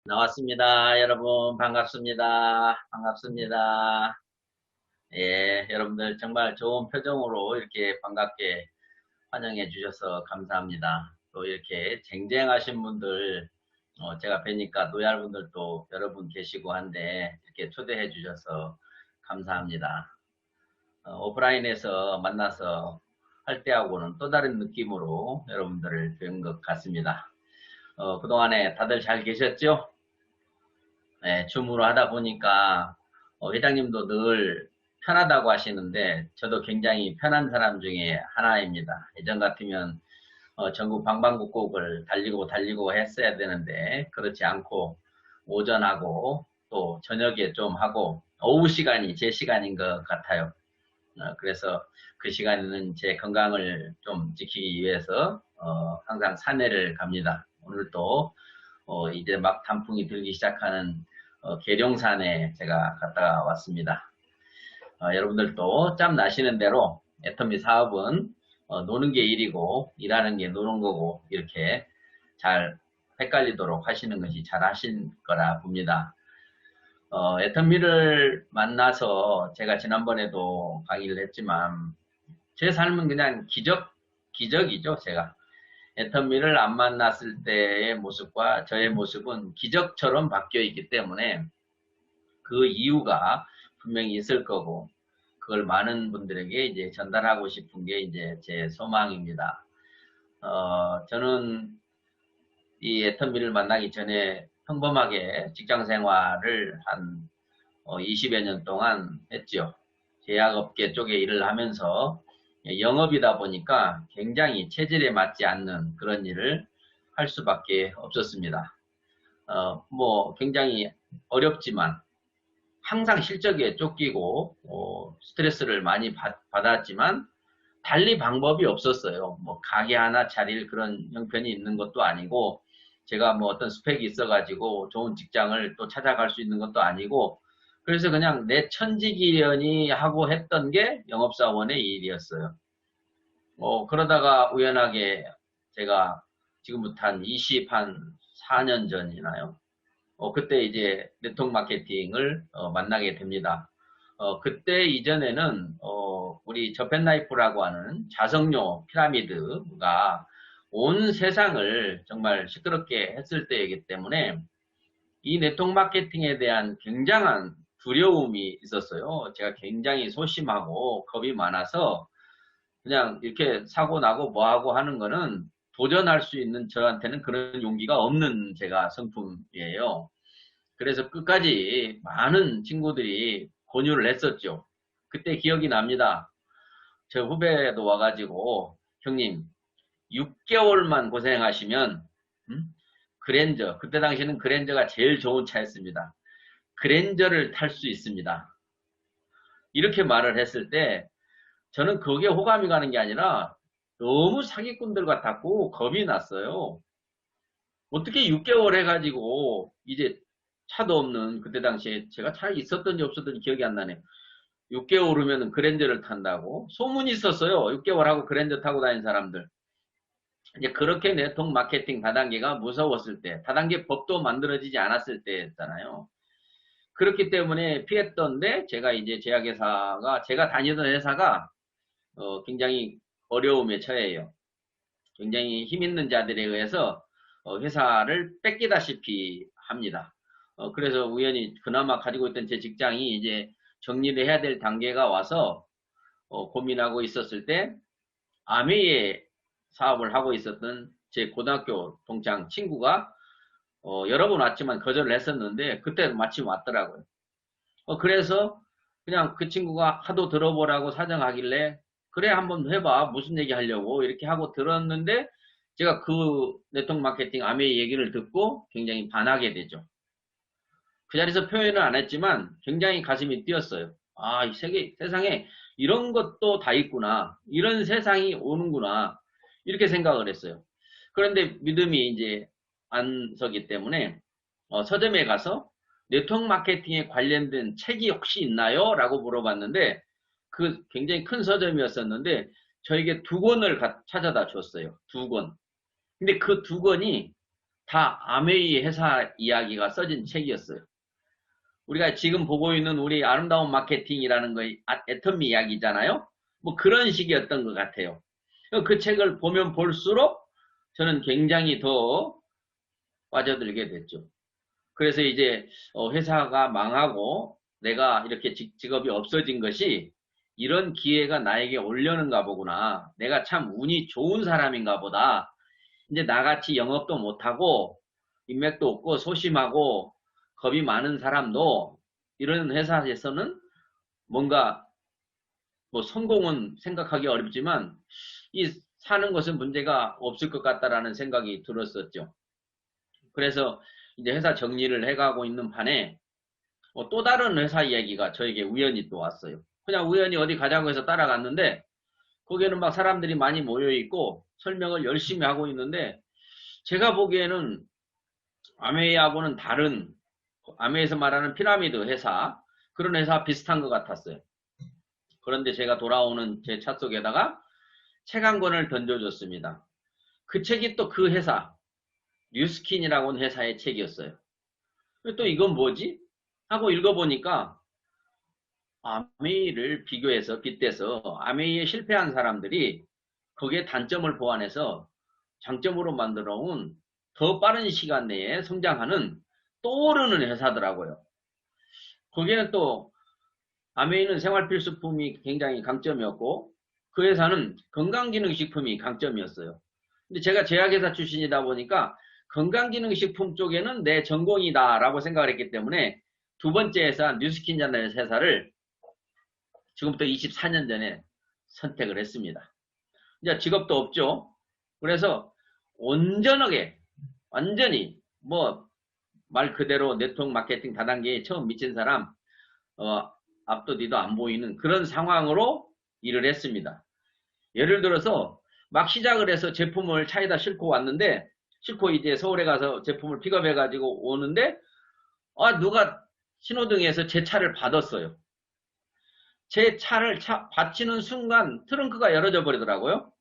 나왔습니다. 여러분, 반갑습니다. 반갑습니다. 예, 여러분들 정말 좋은 표정으로 이렇게 반갑게 환영해 주셔서 감사합니다. 또 이렇게 쟁쟁하신 분들, 제가 뵈니까 노얄분들도 여러분 계시고 한데, 이렇게 초대해 주셔서 감사합니다. 오프라인에서 만나서 할 때하고는 또 다른 느낌으로 여러분들을 뵌 것 같습니다. 그동안에 다들 잘 계셨죠? 네, 줌으로 하다 보니까 회장님도 늘 편하다고 하시는데 저도 굉장히 편한 사람 중에 하나입니다. 예전 같으면 전국 방방곡곡을 달리고 달리고 했어야 되는데 그렇지 않고 오전하고 또 저녁에 좀 하고 오후 시간이 제 시간인 것 같아요. 그래서 그 시간에는 제 건강을 좀 지키기 위해서 항상 산에를 갑니다. 오늘도 이제 막 단풍이 들기 시작하는 계룡산에 제가 갔다 왔습니다. 여러분들도 짬 나시는 대로 애터미 사업은 노는 게 일이고 일하는 게 노는 거고 이렇게 잘 헷갈리도록 하시는 것이 잘 하신 거라 봅니다. 애터미를 만나서 제가 지난번에도 강의를 했지만 제 삶은 그냥 기적이죠, 제가. 애터미를 안 만났을 때의 모습과 저의 모습은 기적처럼 바뀌어 있기 때문에 그 이유가 분명히 있을 거고 그걸 많은 분들에게 이제 전달하고 싶은 게 이제 제 소망입니다. 저는 이 애터미를 만나기 전에 평범하게 직장 생활을 한 20여 년 동안 했죠. 제약업계 쪽에 일을 하면서 영업이다 보니까 굉장히 체질에 맞지 않는 그런 일을 할 수밖에 없었습니다. 뭐 굉장히 어렵지만 항상 실적에 쫓기고 스트레스를 많이 받았지만 달리 방법이 없었어요. 뭐 가게 하나 차릴 그런 형편이 있는 것도 아니고 제가 뭐 어떤 스펙이 있어가지고 좋은 직장을 또 찾아갈 수 있는 것도 아니고 그래서 그냥 내 천지기연이 하고 했던 게 영업사원의 일이었어요. 그러다가 우연하게 제가 지금부터 한 4년 전이나요? 그때 이제 네트워크 마케팅을 만나게 됩니다. 그때 이전에는 우리 저펜라이프라고 하는 자석료 피라미드가 온 세상을 정말 시끄럽게 했을 때이기 때문에 이 네트워크 마케팅에 대한 굉장한 두려움이 있었어요. 제가 굉장히 소심하고 겁이 많아서 그냥 이렇게 사고 나고 뭐 하고 하는 거는 도전할 수 있는 저한테는 그런 용기가 없는 제가 성품이에요. 그래서 끝까지 많은 친구들이 권유를 했었죠. 그때 기억이 납니다. 저 후배도 와가지고 형님 6개월만 고생하시면 그랜저 그때 당시에는 그랜저가 제일 좋은 차였습니다. 그랜저를 탈 수 있습니다. 이렇게 말을 했을 때 저는 그게 호감이 가는 게 아니라 너무 사기꾼들 같았고 겁이 났어요. 어떻게 6개월 해가지고 이제 차도 없는 그때 당시에 제가 차 있었던지 없었던지 기억이 안 나네요. 6개월 후면은 그랜저를 탄다고 소문이 있었어요. 6개월 하고 그랜저 타고 다니는 사람들. 이제 그렇게 네트워크 마케팅 다단계가 무서웠을 때, 다단계 법도 만들어지지 않았을 때였잖아요. 그렇기 때문에 피했던데 제가 이제 제약회사가 제가 다니던 회사가 굉장히 어려움에 처해요. 굉장히 힘 있는 자들에 의해서 회사를 뺏기다시피 합니다. 그래서 우연히 그나마 가지고 있던 제 직장이 이제 정리를 해야 될 단계가 와서 고민하고 있었을 때 아메이에 사업을 하고 있었던 제 고등학교 동창 친구가 여러 번 왔지만 거절을 했었는데 그때 마침 왔더라고요. 그래서 그냥 그 친구가 하도 들어보라고 사정하길래 그래 한번 해봐 무슨 얘기 하려고 이렇게 하고 들었는데 제가 그 네트워크 마케팅 아메이 얘기를 듣고 굉장히 반하게 되죠. 그 자리에서 표현을 안 했지만 굉장히 가슴이 뛰었어요. 아, 이 세상에 이런 것도 다 있구나. 이런 세상이 오는구나. 이렇게 생각을 했어요. 그런데 믿음이 이제 안 서기 때문에 서점에 가서 네트워크 마케팅에 관련된 책이 혹시 있나요? 라고 물어봤는데 그 굉장히 큰 서점이었었는데 저에게 두 권을 찾아다 줬어요. 두 권. 근데 그 두 권이 다 아메이 회사 이야기가 써진 책이었어요. 우리가 지금 보고 있는 우리 아름다운 마케팅이라는 거 애터미 이야기잖아요. 뭐 그런 식이었던 것 같아요. 그 책을 보면 볼수록 저는 굉장히 더 빠져들게 됐죠. 그래서 이제 회사가 망하고 내가 이렇게 직업이 없어진 것이 이런 기회가 나에게 올려는가 보구나. 내가 참 운이 좋은 사람인가 보다. 이제 나같이 영업도 못하고 인맥도 없고 소심하고 겁이 많은 사람도 이런 회사에서는 뭔가 뭐 성공은 생각하기 어렵지만 이 사는 것은 문제가 없을 것 같다라는 생각이 들었었죠. 그래서 이제 회사 정리를 해가고 있는 판에 또 다른 회사 이야기가 저에게 우연히 또 왔어요. 그냥 우연히 어디 가자고 해서 따라갔는데 거기에는 막 사람들이 많이 모여 있고 설명을 열심히 하고 있는데 제가 보기에는 아메이하고는 다른 아메이에서 말하는 피라미드 회사 그런 회사 비슷한 것 같았어요. 그런데 제가 돌아오는 제 차 속에다가 책 한 권을 던져줬습니다. 그 책이 또 그 회사 뉴스킨이라고 하는 회사의 책이었어요. 또 이건 뭐지? 하고 읽어보니까 아메이를 비교해서 빗대서 아메이에 실패한 사람들이 거기에 단점을 보완해서 장점으로 만들어 온 더 빠른 시간 내에 성장하는 떠오르는 회사더라고요. 거기에는 또 아메이는 생활필수품이 굉장히 강점이었고 그 회사는 건강기능식품이 강점이었어요. 근데 제가 제약회사 출신이다 보니까 건강기능식품 쪽에는 내 전공이다 라고 생각을 했기 때문에 두 번째 회사 뉴스킨이라는 회사를 지금부터 24년 전에 선택을 했습니다. 이제 직업도 없죠. 그래서 온전하게 완전히 뭐 말 그대로 네트워크 마케팅 다단계에 처음 미친 사람 앞도 뒤도 안 보이는 그런 상황으로 일을 했습니다. 예를 들어서 막 시작을 해서 제품을 차에다 싣고 왔는데 싣고 이제 서울에 가서 제품을 픽업해 가지고 오는데 누가 신호등에서 제 차를 받았어요. 제 차를 받치는 순간 트렁크가 열어져 버리더라고요.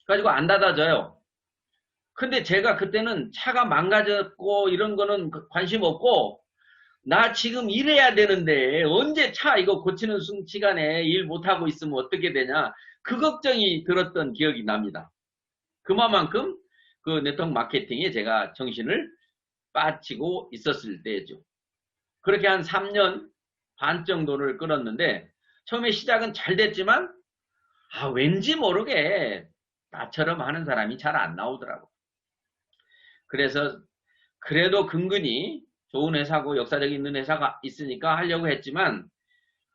그래가지고 안 닫아져요. 근데 제가 그때는 차가 망가졌고 이런 거는 관심 없고 나 지금 일해야 되는데 언제 차 이거 고치는 시간에 일 못하고 있으면 어떻게 되냐 그 걱정이 들었던 기억이 납니다. 그만큼 그 네트워크 마케팅에 제가 정신을 빠치고 있었을 때죠. 그렇게 한 3년 반 정도를 끌었는데 처음에 시작은 잘 됐지만 왠지 모르게 나처럼 하는 사람이 잘 안 나오더라고. 그래서 그래도 근근히 좋은 회사고 역사적인 있는 회사가 있으니까 하려고 했지만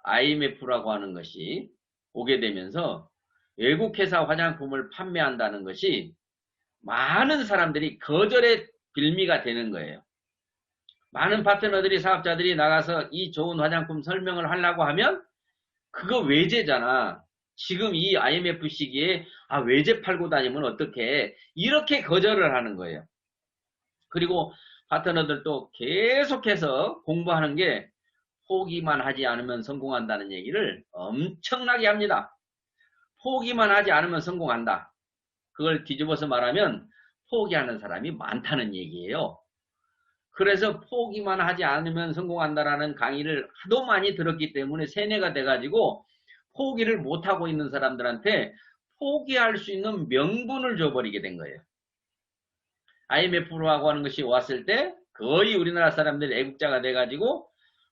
IMF라고 하는 것이 오게 되면서 외국 회사 화장품을 판매한다는 것이 많은 사람들이 거절의 빌미가 되는 거예요. 많은 파트너들이 사업자들이 나가서 이 좋은 화장품 설명을 하려고 하면 그거 외제잖아. 지금 이 IMF 시기에 외제 팔고 다니면 어떡해. 이렇게 거절을 하는 거예요. 그리고 파트너들도 계속해서 공부하는 게 포기만 하지 않으면 성공한다는 얘기를 엄청나게 합니다. 포기만 하지 않으면 성공한다. 그걸 뒤집어서 말하면 포기하는 사람이 많다는 얘기예요. 그래서 포기만 하지 않으면 성공한다라는 강의를 하도 많이 들었기 때문에 세뇌가 돼가지고 포기를 못하고 있는 사람들한테 포기할 수 있는 명분을 줘버리게 된 거예요. IMF라고 하는 것이 왔을 때 거의 우리나라 사람들이 애국자가 돼가지고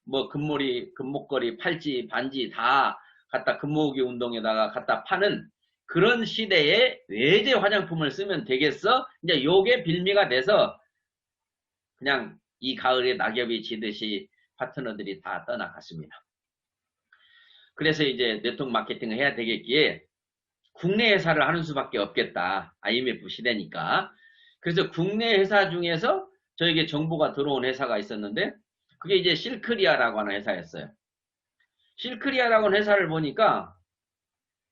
뭐 금목걸이, 팔찌, 반지 다 갖다 금모으기 운동에다가 갖다 파는 그런 시대에 외제 화장품을 쓰면 되겠어? 이제 요게 빌미가 돼서 그냥 이 가을에 낙엽이 지듯이 파트너들이 다 떠나갔습니다. 그래서 이제 네트워크 마케팅을 해야 되겠기에 국내 회사를 하는 수밖에 없겠다. IMF 시대니까. 그래서 국내 회사 중에서 저에게 정보가 들어온 회사가 있었는데 그게 이제 실크리아라고 하는 회사였어요. 실크리아라고 하는 회사를 보니까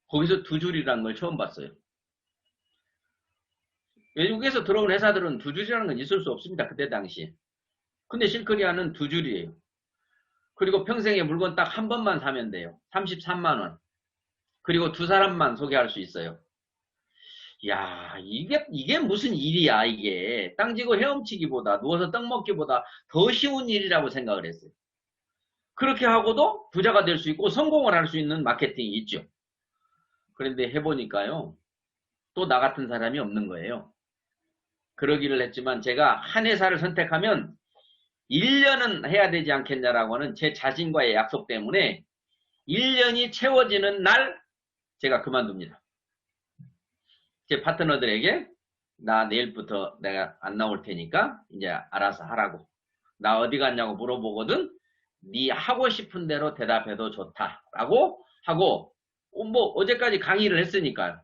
거기서 두 줄이라는 걸 처음 봤어요. 외국에서 들어온 회사들은 두 줄이라는 건 있을 수 없습니다. 그때 당시에. 근데 실크리아는 두 줄이에요. 그리고 평생에 물건 딱 한 번만 사면 돼요. 33만 원. 그리고 두 사람만 소개할 수 있어요. 야, 이게 무슨 일이야, 이게. 땅지고 헤엄치기보다, 누워서 떡 먹기보다 더 쉬운 일이라고 생각을 했어요. 그렇게 하고도 부자가 될 수 있고 성공을 할 수 있는 마케팅이 있죠. 그런데 해보니까요, 또 나 같은 사람이 없는 거예요. 그러기를 했지만 제가 한 회사를 선택하면 1년은 해야 되지 않겠냐라고 하는 제 자신과의 약속 때문에 1년이 채워지는 날 제가 그만둡니다. 제 파트너들에게 나 내일부터 내가 안 나올 테니까 이제 알아서 하라고. 나 어디 갔냐고 물어보거든. 네 하고 싶은 대로 대답해도 좋다라고 하고 뭐 어제까지 강의를 했으니까요.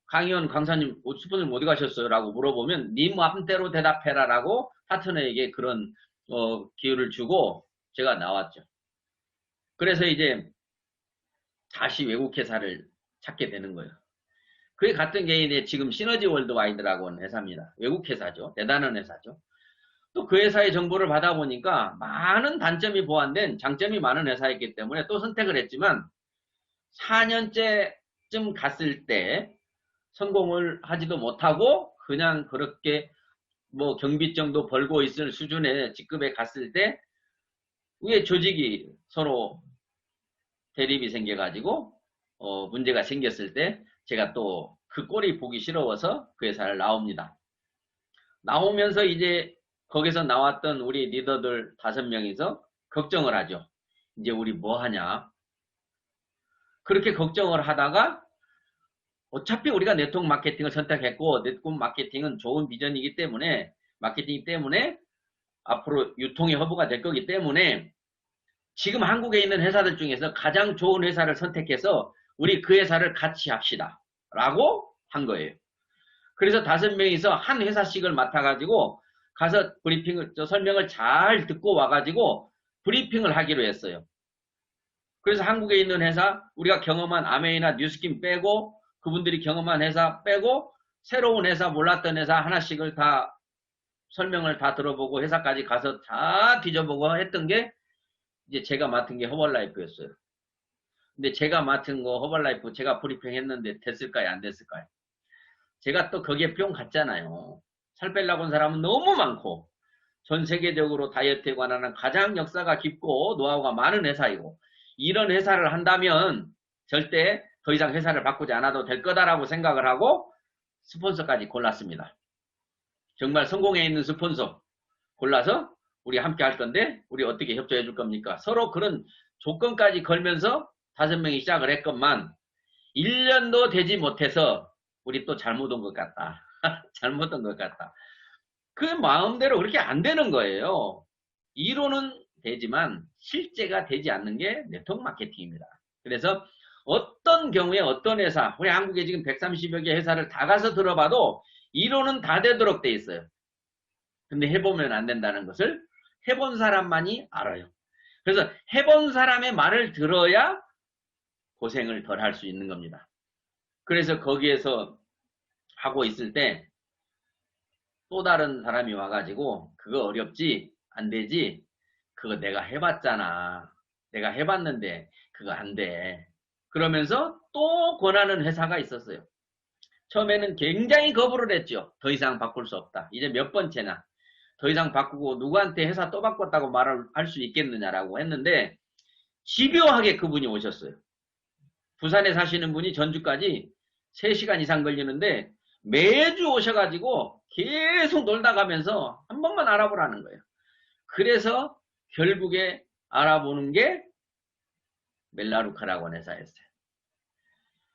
강의원 강사님 스폰서님 어디 가셨어요? 라고 물어보면 네 마음대로 대답해라 라고 파트너에게 그런 기회를 주고 제가 나왔죠. 그래서 이제 다시 외국 회사를 찾게 되는 거예요. 그게 같은 게 이제 지금 시너지 월드와이드라고 하는 회사입니다. 외국 회사죠. 대단한 회사죠. 또 그 회사의 정보를 받아보니까 많은 단점이 보완된 장점이 많은 회사였기 때문에 또 선택을 했지만 4년째쯤 갔을 때 성공을 하지도 못하고 그냥 그렇게 뭐 경비 정도 벌고 있을 수준의 직급에 갔을 때 위에 조직이 서로 대립이 생겨가지고 문제가 생겼을 때 제가 또 그 꼴이 보기 싫어서 그 회사를 나옵니다. 나오면서 이제 거기서 나왔던 우리 리더들 5명이서 걱정을 하죠. 이제 우리 뭐 하냐. 그렇게 걱정을 하다가 어차피 우리가 네트워크 마케팅을 선택했고 네트워크 마케팅은 좋은 비전이기 때문에 마케팅이기 때문에 앞으로 유통의 허브가 될 거기 때문에 지금 한국에 있는 회사들 중에서 가장 좋은 회사를 선택해서 우리 그 회사를 같이 합시다 라고 한 거예요. 그래서 5명이서 한 회사씩을 맡아가지고 가서 브리핑을 설명을 잘 듣고 와가지고 브리핑을 하기로 했어요. 그래서 한국에 있는 회사 우리가 경험한 아메이나 뉴스킨 빼고 그분들이 경험한 회사 빼고 새로운 회사 몰랐던 회사 하나씩을 다 설명을 다 들어보고 회사까지 가서 다 뒤져보고 했던 게 이제 제가 맡은 게 허벌라이프였어요. 근데 제가 맡은 거 허벌라이프 제가 브리핑 했는데 됐을까요? 안 됐을까요? 제가 또 거기에 뿅 갔잖아요. 살 빼려고 온 사람은 너무 많고 전 세계적으로 다이어트에 관한 가장 역사가 깊고 노하우가 많은 회사이고 이런 회사를 한다면 절대 더 이상 회사를 바꾸지 않아도 될 거다라고 생각을 하고 스폰서까지 골랐습니다. 정말 성공해 있는 스폰서 골라서 우리 함께 할 건데 우리 어떻게 협조해 줄 겁니까? 서로 그런 조건까지 걸면서 5명이 시작을 했건만 1년도 되지 못해서 우리 또 잘못 온 것 같다. 잘못 온 것 같다. 그 마음대로 그렇게 안 되는 거예요. 이론은 되지만 실제가 되지 않는 게 네트워크 마케팅입니다. 그래서 어떤 경우에 어떤 회사, 우리 한국에 지금 130여 개 회사를 다 가서 들어봐도 이론은 다 되도록 돼 있어요. 근데 해보면 안 된다는 것을 해본 사람만이 알아요. 그래서 해본 사람의 말을 들어야 고생을 덜 할 수 있는 겁니다. 그래서 거기에서 하고 있을 때 또 다른 사람이 와가지고 그거 어렵지? 안 되지? 그거 내가 해봤잖아. 내가 해봤는데 그거 안 돼. 그러면서 또 권하는 회사가 있었어요. 처음에는 굉장히 거부를 했죠. 더 이상 바꿀 수 없다. 이제 몇 번째나 더 이상 바꾸고 누구한테 회사 또 바꿨다고 말을 할 수 있겠느냐라고 했는데 집요하게 그분이 오셨어요. 부산에 사시는 분이 전주까지 3시간 이상 걸리는데 매주 오셔가지고 계속 놀다 가면서 한 번만 알아보라는 거예요. 그래서 결국에 알아보는 게 멜라루카라고 하는 회사였어요.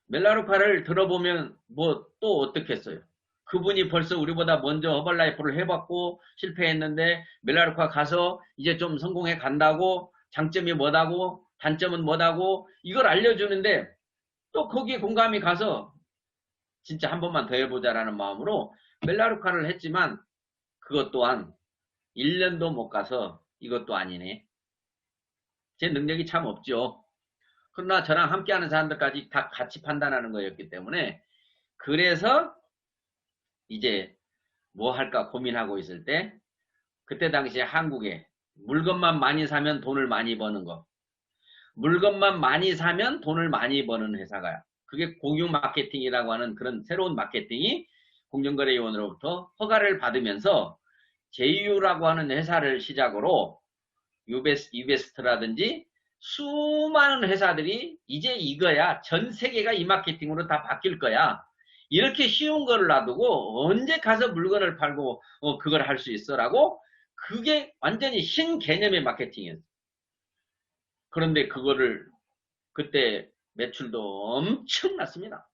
멜라루카를 들어보면 뭐 또 어떻겠어요? 그분이 벌써 우리보다 먼저 허벌라이프를 해봤고 실패했는데 멜라루카 가서 이제 좀 성공해 간다고 장점이 뭐다고 단점은 뭐다고 이걸 알려주는데 또 거기에 공감이 가서 진짜 한 번만 더 해보자라는 마음으로 멜라루카를 했지만 그것 또한 1년도 못 가서 이것도 아니네. 제 능력이 참 없죠. 그러나 저랑 함께하는 사람들까지 다 같이 판단하는 거였기 때문에 그래서 이제 뭐 할까 고민하고 있을 때 그때 당시에 한국에 물건만 많이 사면 돈을 많이 버는 거 물건만 많이 사면 돈을 많이 버는 회사가 그게 공유 마케팅이라고 하는 그런 새로운 마케팅이 공정거래위원회로부터 허가를 받으면서 제휴라고 하는 회사를 시작으로 유베스트라든지 수많은 회사들이 이제 이거야. 전 세계가 이 마케팅으로 다 바뀔 거야. 이렇게 쉬운 거를 놔두고 언제 가서 물건을 팔고 그걸 할 수 있어라고 그게 완전히 신개념의 마케팅이었어요. 그런데 그거를 그때 매출도 엄청났습니다.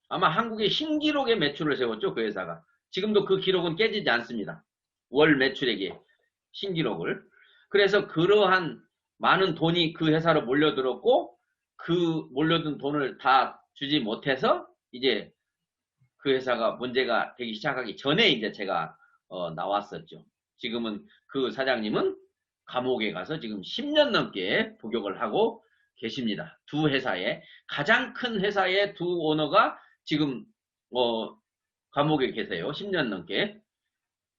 아마 한국의 신기록의 매출을 세웠죠. 그 회사가. 지금도 그 기록은 깨지지 않습니다. 월 매출액의 신기록을. 그래서 그러한 많은 돈이 그 회사로 몰려들었고 그 몰려든 돈을 다 주지 못해서 이제 그 회사가 문제가 되기 시작하기 전에 이제 제가 나왔었죠. 지금은 그 사장님은 감옥에 가서 지금 10년 넘게服역을 하고 계십니다. 두 회사에 가장 큰 회사의 두 오너가 지금 감옥에 계세요. 10년 넘게.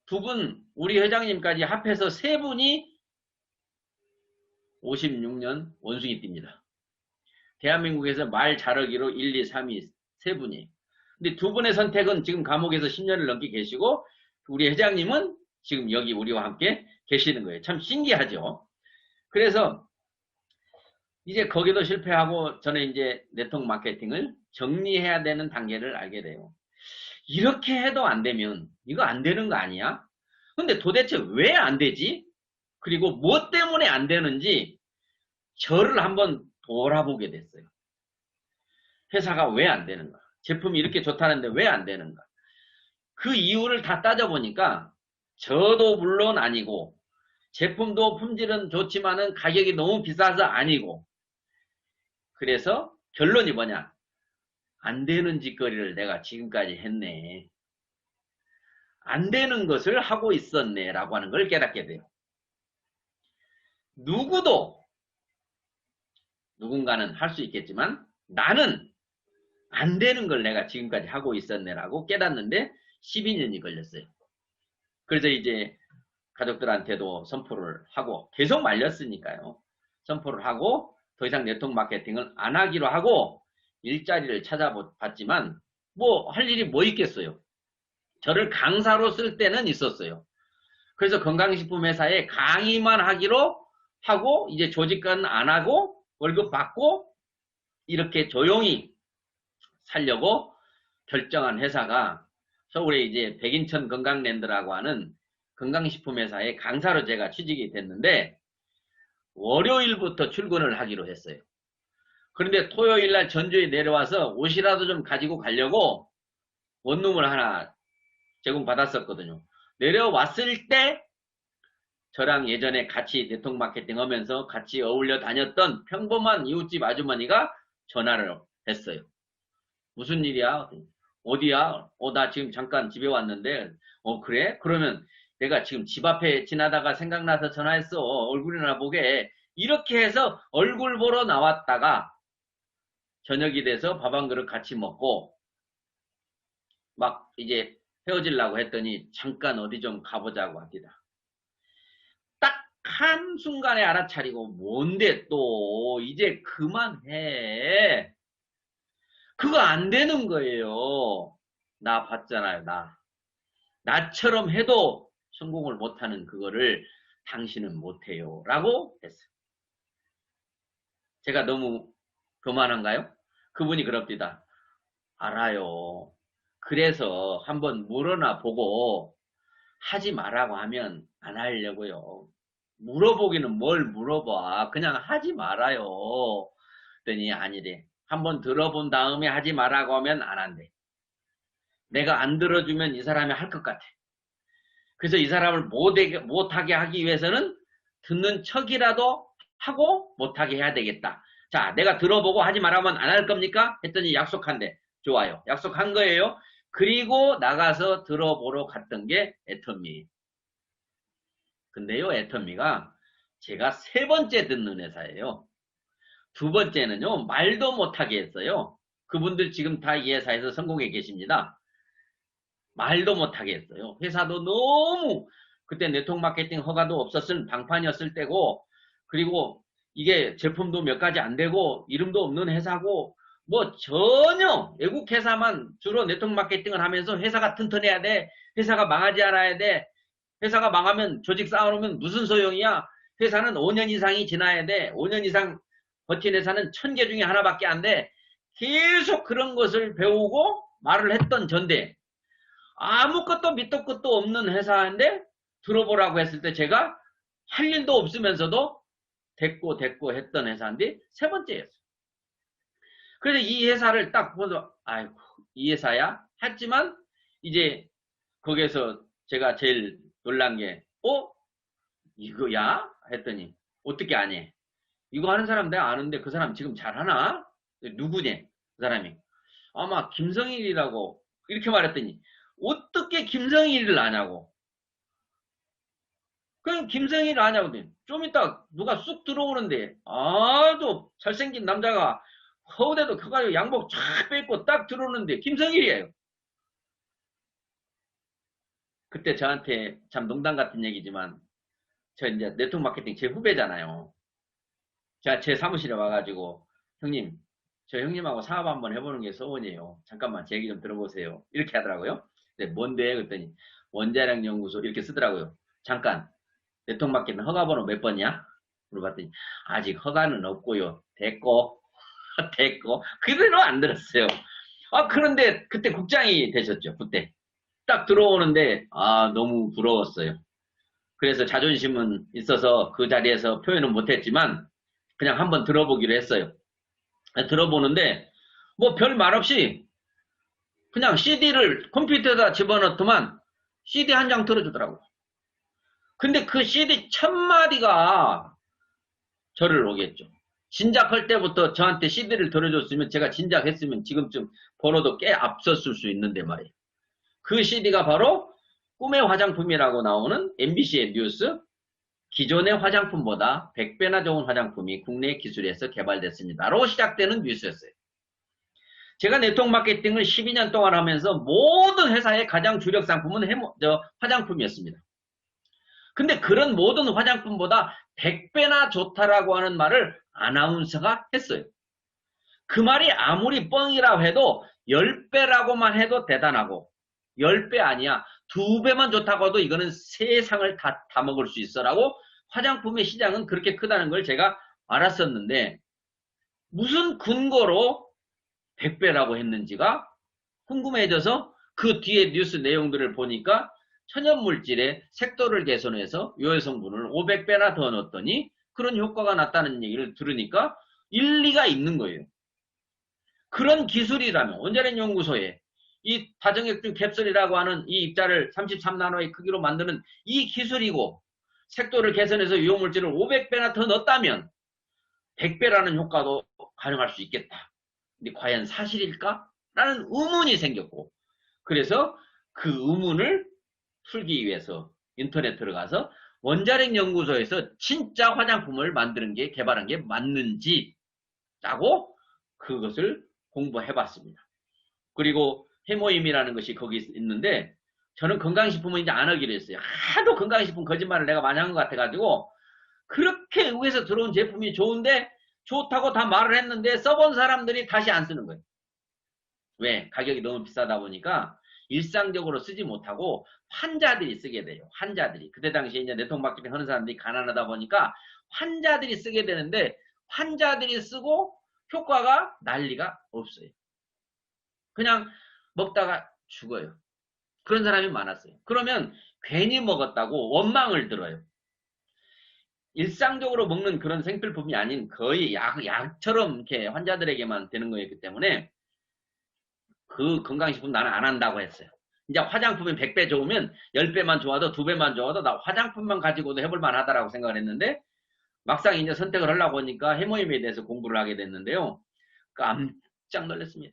두 분, 우리 회장님까지 합해서 세 분이 56년 원숭이 띠입니다. 대한민국에서 말 잘하기로 1, 2, 3위 세 분이. 근데 두 분의 선택은 지금 감옥에서 10년을 넘게 계시고 우리 회장님은 지금 여기 우리와 함께 계시는 거예요. 참 신기하죠. 그래서 이제 거기도 실패하고 저는 이제 네트워크 마케팅을 정리해야 되는 단계를 알게 돼요. 이렇게 해도 안 되면 이거 안 되는 거 아니야? 근데 도대체 왜 안 되지? 그리고 뭐 때문에 안 되는지 저를 한번 돌아보게 됐어요. 회사가 왜 안 되는가? 제품이 이렇게 좋다는데 왜 안 되는가? 그 이유를 다 따져보니까 저도 물론 아니고 제품도 품질은 좋지만은 가격이 너무 비싸서 아니고 그래서 결론이 뭐냐? 안 되는 짓거리를 내가 지금까지 했네. 안 되는 것을 하고 있었네 라고 하는 걸 깨닫게 돼요. 누군가는 할 수 있겠지만 나는 안 되는 걸 내가 지금까지 하고 있었네 라고 깨닫는데 12년이 걸렸어요. 그래서 이제 가족들한테도 선포를 하고 계속 말렸으니까요. 선포를 하고 더 이상 네트워크 마케팅을 안 하기로 하고 일자리를 찾아봤지만 뭐 할 일이 뭐 있겠어요. 저를 강사로 쓸 때는 있었어요. 그래서 건강식품 회사에 강의만 하기로 하고 이제 조직은 안 하고 월급 받고 이렇게 조용히 살려고 결정한 회사가 서울에 이제 백인천 건강랜드라고 하는 건강식품 회사에 강사로 제가 취직이 됐는데 월요일부터 출근을 하기로 했어요. 그런데 토요일날 전주에 내려와서 옷이라도 좀 가지고 가려고 원룸을 하나 제공받았었거든요. 내려왔을 때 저랑 예전에 같이 네트워크 마케팅 하면서 같이 어울려 다녔던 평범한 이웃집 아주머니가 전화를 했어요. 무슨 일이야? 어디야? 나 지금 잠깐 집에 왔는데 그래? 그러면 내가 지금 집 앞에 지나다가 생각나서 전화했어. 얼굴이나 보게. 이렇게 해서 얼굴 보러 나왔다가 저녁이 돼서 밥 한 그릇 같이 먹고 막 이제 헤어지려고 했더니 잠깐 어디 좀 가보자고 합니다. 딱 한순간에 알아차리고 뭔데 또 이제 그만해. 그거 안 되는 거예요. 나 봤잖아요. 나처럼 해도 성공을 못하는 그거를 당신은 못해요. 라고 했어요. 제가 너무 교만한가요? 그분이 그럽니다. 알아요. 그래서 한번 물어나 보고 하지 말라고 하면 안 하려고요. 물어보기는 뭘 물어봐. 그냥 하지 말아요. 그랬더니 아니래. 한번 들어본 다음에 하지 말라고 하면 안 한대. 내가 안 들어주면 이 사람이 할 것 같아. 그래서 이 사람을 못하게 하기 위해서는 듣는 척이라도 하고 못하게 해야 되겠다. 자, 내가 들어보고 하지 말라면 안 할 겁니까? 했더니 약속한대. 좋아요. 약속한 거예요. 그리고 나가서 들어보러 갔던 게 애터미. 근데요, 애터미가 제가 세 번째 듣는 회사예요. 두 번째는요, 말도 못하게 했어요. 그분들 지금 다 이 회사에서 성공해 계십니다. 말도 못하게 했어요. 회사도 너무 그때 네트워크 마케팅 허가도 없었을 방판이었을 때고 그리고 이게 제품도 몇 가지 안 되고 이름도 없는 회사고 뭐 전혀 외국 회사만 주로 네트워크 마케팅을 하면서 회사가 튼튼해야 돼. 회사가 망하지 않아야 돼. 회사가 망하면 조직 쌓아놓으면 무슨 소용이야. 회사는 5년 이상이 지나야 돼. 5년 이상 버틴 회사는 1000개 중에 하나밖에 안 돼. 계속 그런 것을 배우고 말을 했던 전대. 아무것도 밑도 끝도 없는 회사인데 들어보라고 했을 때 제가 할 일도 없으면서도 됐고 했던 회사인데 세 번째였어요. 그래서 이 회사를 딱 보면서 아이고 이 회사야? 했지만 이제 거기에서 제가 제일 놀란 게 이거야? 했더니 어떻게 아니? 이거 하는 사람 내가 아는데 그 사람 지금 잘하나? 누구냐? 그 사람이 아마 김성일이라고 이렇게 말했더니 어떻게 김성일을 아냐고. 그럼 김성일 아냐고. 좀 이따 누가 쑥 들어오는데 아주 잘생긴 남자가 허우대도 커가지고 양복 쫙 빼입고 딱 들어오는데 김성일이에요. 그때 저한테 참 농담 같은 얘기지만 저 이제 네트워크 마케팅 제 후배잖아요. 제가 제 사무실에 와가지고 형님 저 형님하고 사업 한번 해보는 게 소원이에요. 잠깐만 제 얘기 좀 들어보세요. 이렇게 하더라고요. 근데 뭔데? 그랬더니 원자력 연구소 이렇게 쓰더라고요. 잠깐 네트워크 마케팅 허가번호 몇 번이야? 물어봤더니 아직 허가는 없고요. 됐고 됐고 그대로 안 들었어요. 그런데 그때 국장이 되셨죠. 그때 딱 들어오는데 너무 부러웠어요. 그래서 자존심은 있어서 그 자리에서 표현은 못했지만 그냥 한번 들어보기로 했어요. 들어보는데 뭐 별 말 없이 그냥 CD를 컴퓨터에다 집어넣더만 CD 한 장 들어주더라고요. 근데 그 CD 1000마디가 저를 오겠죠. 진작할 때부터 저한테 CD를 들어줬으면 제가 진작했으면 지금쯤 번호도 꽤 앞섰을 수 있는데 말이에요. 그 CD가 바로 꿈의 화장품이라고 나오는 MBC의 뉴스. 기존의 화장품보다 100배나 좋은 화장품이 국내 기술에서 개발됐습니다.로 시작되는 뉴스였어요. 제가 네트워크 마케팅을 12년 동안 하면서 모든 회사의 가장 주력 상품은 화장품이었습니다. 근데 그런 모든 화장품보다 100배나 좋다라고 하는 말을 아나운서가 했어요. 그 말이 아무리 뻥이라고 해도 10배라고만 해도 대단하고 10배 아니야. 2배만 좋다고 해도 이거는 세상을 다 먹을 수 있어라고 화장품의 시장은 그렇게 크다는 걸 제가 알았었는데 무슨 근거로 100배라고 했는지가 궁금해져서 그 뒤에 뉴스 내용들을 보니까 천연물질의 색도를 개선해서 요해 성분을 500배나 더 넣었더니 그런 효과가 났다는 얘기를 들으니까 일리가 있는 거예요. 그런 기술이라면 원자력 연구소에 이 다정액중 캡슐이라고 하는 이 입자를 33나노의 크기로 만드는 이 기술이고 색도를 개선해서 유효물질을 500배나 더 넣었다면 100배라는 효과도 가능할 수 있겠다. 근데 과연 사실일까? 라는 의문이 생겼고 그래서 그 의문을 풀기 위해서 인터넷 들어가서 원자력 연구소에서 진짜 화장품을 만드는 게 개발한 게 맞는지 라고 그것을 공부해봤습니다. 그리고 해모임이라는 것이 거기 있는데 저는 건강식품은 이제 안 하기로 했어요. 하도 건강식품 거짓말을 내가 많이 한 것 같아가지고 그렇게 외국에서 들어온 제품이 좋은데 좋다고 다 말을 했는데 써본 사람들이 다시 안 쓰는 거예요. 왜? 가격이 너무 비싸다 보니까 일상적으로 쓰지 못하고 환자들이 쓰게 돼요. 환자들이. 그때 당시에 이제 네트워크 마케팅 하는 사람들이 가난하다 보니까 환자들이 쓰게 되는데 환자들이 쓰고 효과가 난리가 없어요. 그냥 먹다가 죽어요. 그런 사람이 많았어요. 그러면 괜히 먹었다고 원망을 들어요. 일상적으로 먹는 그런 생필품이 아닌 거의 약처럼 이렇게 환자들에게만 되는 거였기 때문에 그 건강식품 나는 안 한다고 했어요. 이제 화장품이 100배 좋으면 10배만 좋아도 2배만 좋아도 나 화장품만 가지고도 해볼 만하다라고 생각을 했는데 막상 이제 선택을 하려고 하니까 해모임에 대해서 공부를 하게 됐는데요. 깜짝 놀랐습니다.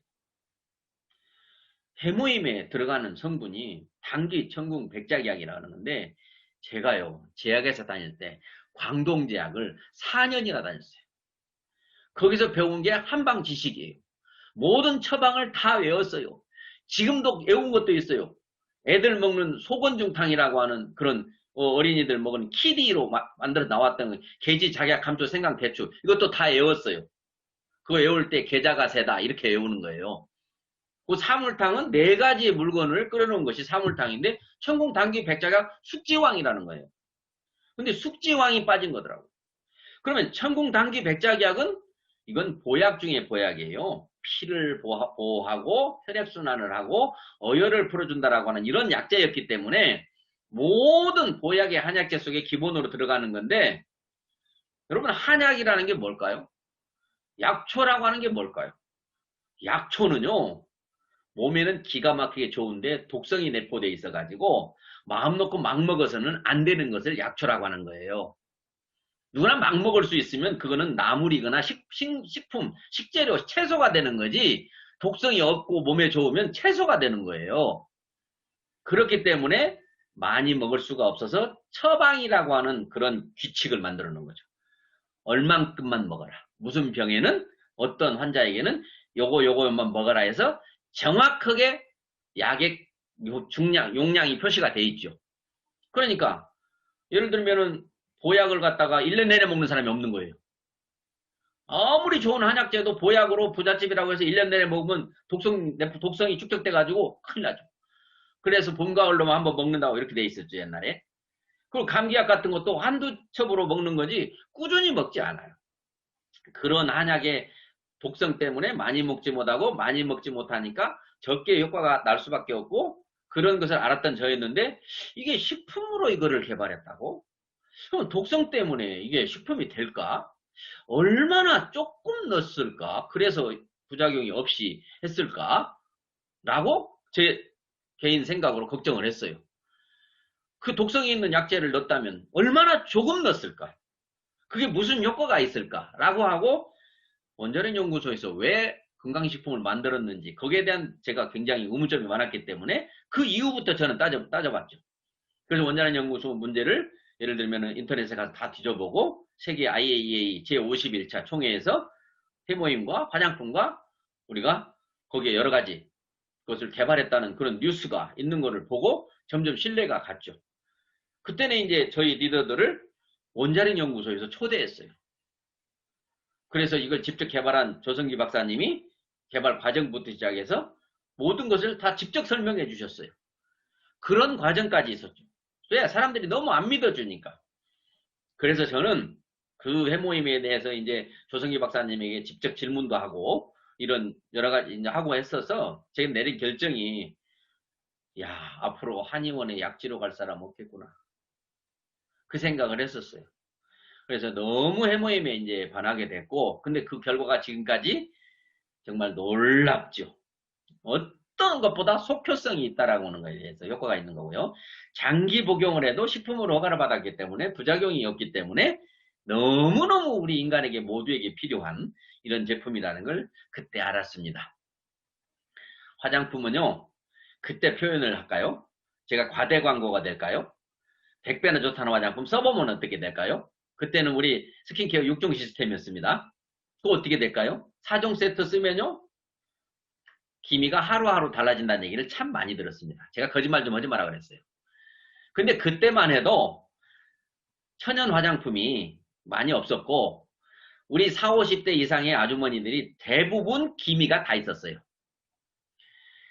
해모임에 들어가는 성분이 당귀, 청궁, 백작약이라고 하는데 제가요 제약회사 다닐 때 광동제약을 4년이나 다녔어요. 거기서 배운 게 한방 지식이에요. 모든 처방을 다 외웠어요. 지금도 외운 것도 있어요. 애들 먹는 소건중탕이라고 하는 그런 어린이들 먹는 키디로 만들어 나왔던 게지, 작약, 감초, 생강, 대추 이것도 다 외웠어요. 그거 외울 때 계자가 세다 이렇게 외우는 거예요. 그 사물탕은 네 가지의 물건을 끓여놓은 것이 사물탕인데 천공당귀 백작약 숙지왕이라는 거예요. 근데 숙지왕이 빠진 거더라고요. 그러면 천공당귀 백작약은 이건 보약 중에 보약이에요. 피를 보호하고 혈액순환을 하고 어혈을 풀어준다라고 하는 이런 약재였기 때문에 모든 보약의 한약재 속에 기본으로 들어가는 건데, 여러분 한약이라는 게 뭘까요? 약초라고 하는 게 뭘까요? 약초는요, 몸에는 기가 막히게 좋은데 독성이 내포되어 있어가지고 마음 놓고 막 먹어서는 안 되는 것을 약초라고 하는 거예요. 누구나 막 먹을 수 있으면 그거는 나물이거나 식품, 식재료, 채소가 되는 거지, 독성이 없고 몸에 좋으면 채소가 되는 거예요. 그렇기 때문에 많이 먹을 수가 없어서 처방이라고 하는 그런 규칙을 만들어 놓은 거죠. 얼만큼만 먹어라. 무슨 병에는 어떤 환자에게는 요거만 먹어라 해서 정확하게 약의 용량이 표시가 돼 있죠. 그러니까 예를 들면은 보약을 갖다가 1년 내내 먹는 사람이 없는 거예요. 아무리 좋은 한약재도 보약으로 부잣집이라고 해서 1년 내내 먹으면 독성이 축적돼가지고 큰일 나죠. 그래서 봄, 가을로만 한번 먹는다고 이렇게 돼 있었죠, 옛날에. 그리고 감기약 같은 것도 한두 첩으로 먹는 거지 꾸준히 먹지 않아요. 그런 한약의 독성 때문에 많이 먹지 못하고 많이 먹지 못하니까 적게 효과가 날 수밖에 없고, 그런 것을 알았던 저였는데 이게 식품으로 이거를 개발했다고? 그럼 독성 때문에 이게 식품이 될까? 얼마나 조금 넣었을까? 그래서 부작용이 없이 했을까? 라고 제 개인 생각으로 걱정을 했어요. 그 독성이 있는 약재를 넣었다면 얼마나 조금 넣었을까? 그게 무슨 효과가 있을까? 라고 하고 원자력 연구소에서 왜 건강식품을 만들었는지 거기에 대한 제가 굉장히 의문점이 많았기 때문에 그 이후부터 저는 따져봤죠. 그래서 원자력 연구소 문제를 예를 들면 인터넷에 가서 다 뒤져보고 세계 IAEA 제51차 총회에서 해모임과 화장품과 우리가 거기에 여러 가지 그것을 개발했다는 그런 뉴스가 있는 것을 보고 점점 신뢰가 갔죠. 그때는 이제 저희 리더들을 원자력 연구소에서 초대했어요. 그래서 이걸 직접 개발한 조성기 박사님이 개발 과정부터 시작해서 모든 것을 다 직접 설명해 주셨어요. 그런 과정까지 있었죠. 왜? 사람들이 너무 안 믿어주니까. 그래서 저는 그 회모임에 대해서 이제 조성기 박사님에게 직접 질문도 하고 이런 여러 가지 이제 하고 했어서 제가 내린 결정이, 야, 앞으로 한의원에 약지로 갈 사람 없겠구나. 그 생각을 했었어요. 그래서 너무 해모임에 이제 반하게 됐고, 근데 그 결과가 지금까지 정말 놀랍죠. 어떤 것보다 속효성이 있다라고 하는 거에 대해서 효과가 있는 거고요. 장기 복용을 해도 식품으로 허가를 받았기 때문에 부작용이 없기 때문에 너무너무 우리 인간에게 모두에게 필요한 이런 제품이라는 걸 그때 알았습니다. 화장품은요, 그때 표현을 할까요? 제가 과대 광고가 될까요? 100배나 좋다는 화장품 써보면 어떻게 될까요? 그때는 우리 스킨케어 6종 시스템이었습니다. 그거 어떻게 될까요? 4종 세트 쓰면요, 기미가 하루하루 달라진다는 얘기를 참 많이 들었습니다. 제가 거짓말 좀 하지 마라 그랬어요. 근데 그때만 해도 천연 화장품이 많이 없었고 우리 40, 50대 이상의 아주머니들이 대부분 기미가 다 있었어요.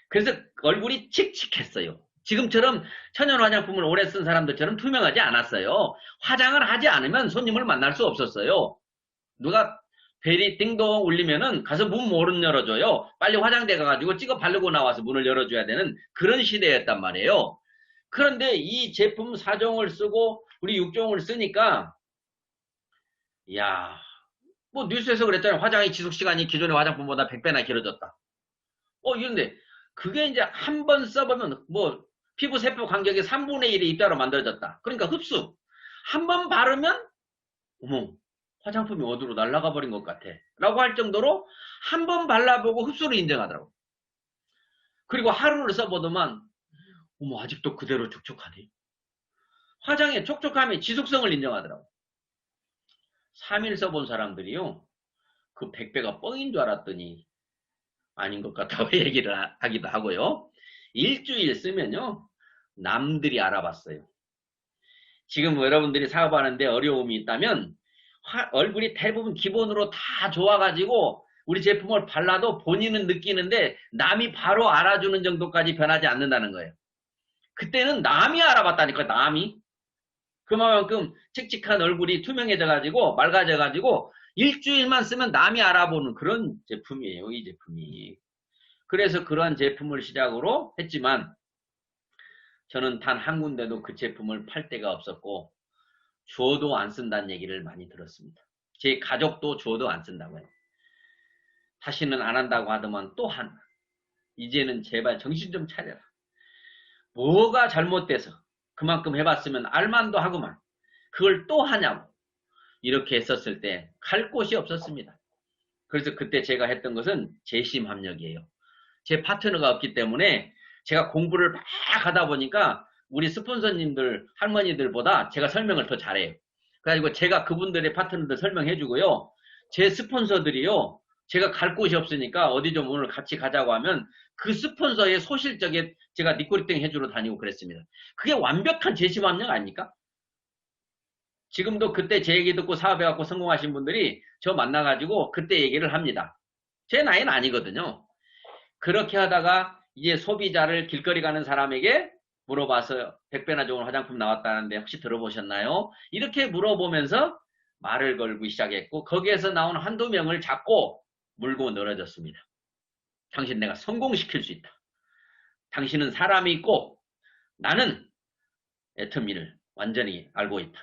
그래서 얼굴이 칙칙했어요. 지금처럼 천연 화장품을 오래 쓴 사람들처럼 투명하지 않았어요. 화장을 하지 않으면 손님을 만날 수 없었어요. 누가 벨이 띵동 울리면은 가서 문 못 열어줘요. 빨리 화장대 가가지고 찍어 바르고 나와서 문을 열어줘야 되는 그런 시대였단 말이에요. 그런데 이 제품 4종을 쓰고 우리 6종을 쓰니까, 야, 뭐 뉴스에서 그랬잖아요. 화장의 지속시간이 기존의 화장품보다 100배나 길어졌다. 이런데 그게 이제 한 번 써보면 뭐 피부 세포 간격이 3분의 1의 입자로 만들어졌다. 그러니까 흡수. 한 번 바르면 어머, 화장품이 어디로 날아가 버린 것 같아 라고 할 정도로 한 번 발라보고 흡수를 인정하더라고. 그리고 하루를 써보더만 어머, 아직도 그대로 촉촉하네. 화장의 촉촉함의 지속성을 인정하더라고. 3일 써본 사람들이요, 그 100배가 뻥인 줄 알았더니 아닌 것 같다고 얘기를 하기도 하고요. 일주일 쓰면요, 남들이 알아봤어요. 지금 여러분들이 사업하는데 어려움이 있다면 얼굴이 대부분 기본으로 다 좋아가지고 우리 제품을 발라도 본인은 느끼는데 남이 바로 알아주는 정도까지 변하지 않는다는 거예요. 그때는 남이 알아봤다니까, 남이. 그만큼 칙칙한 얼굴이 투명해져가지고 맑아져가지고 일주일만 쓰면 남이 알아보는 그런 제품이에요, 이 제품이. 그래서 그러한 제품을 시작으로 했지만 저는 단 한 군데도 그 제품을 팔 데가 없었고 줘도 안 쓴다는 얘기를 많이 들었습니다. 제 가족도 줘도 안 쓴다고요. 다시는 안 한다고 하더만 또 하나. 이제는 제발 정신 좀 차려라. 뭐가 잘못돼서 그만큼 해봤으면 알만도 하구만. 그걸 또 하냐고. 이렇게 했었을 때 갈 곳이 없었습니다. 그래서 그때 제가 했던 것은 재심합력이에요. 제 파트너가 없기 때문에 제가 공부를 막 하다 보니까 우리 스폰서님들, 할머니들보다 제가 설명을 더 잘해요. 그래가지고 제가 그분들의 파트너들 설명해주고요. 제 스폰서들이요. 제가 갈 곳이 없으니까 어디 좀 오늘 같이 가자고 하면 그 스폰서의 소실적에 제가 니꼬리땡 해주러 다니고 그랬습니다. 그게 완벽한 재심합력 아닙니까? 지금도 그때 제 얘기 듣고 사업해갖고 성공하신 분들이 저 만나가지고 그때 얘기를 합니다. 제 나이는 아니거든요. 그렇게 하다가 이제 소비자를 길거리 가는 사람에게 물어봐서 100배나 좋은 화장품 나왔다는데 혹시 들어보셨나요? 이렇게 물어보면서 말을 걸고 시작했고 거기에서 나온 한두 명을 잡고 물고 늘어졌습니다. 당신 내가 성공시킬 수 있다. 당신은 사람이 있고 나는 애터미를 완전히 알고 있다.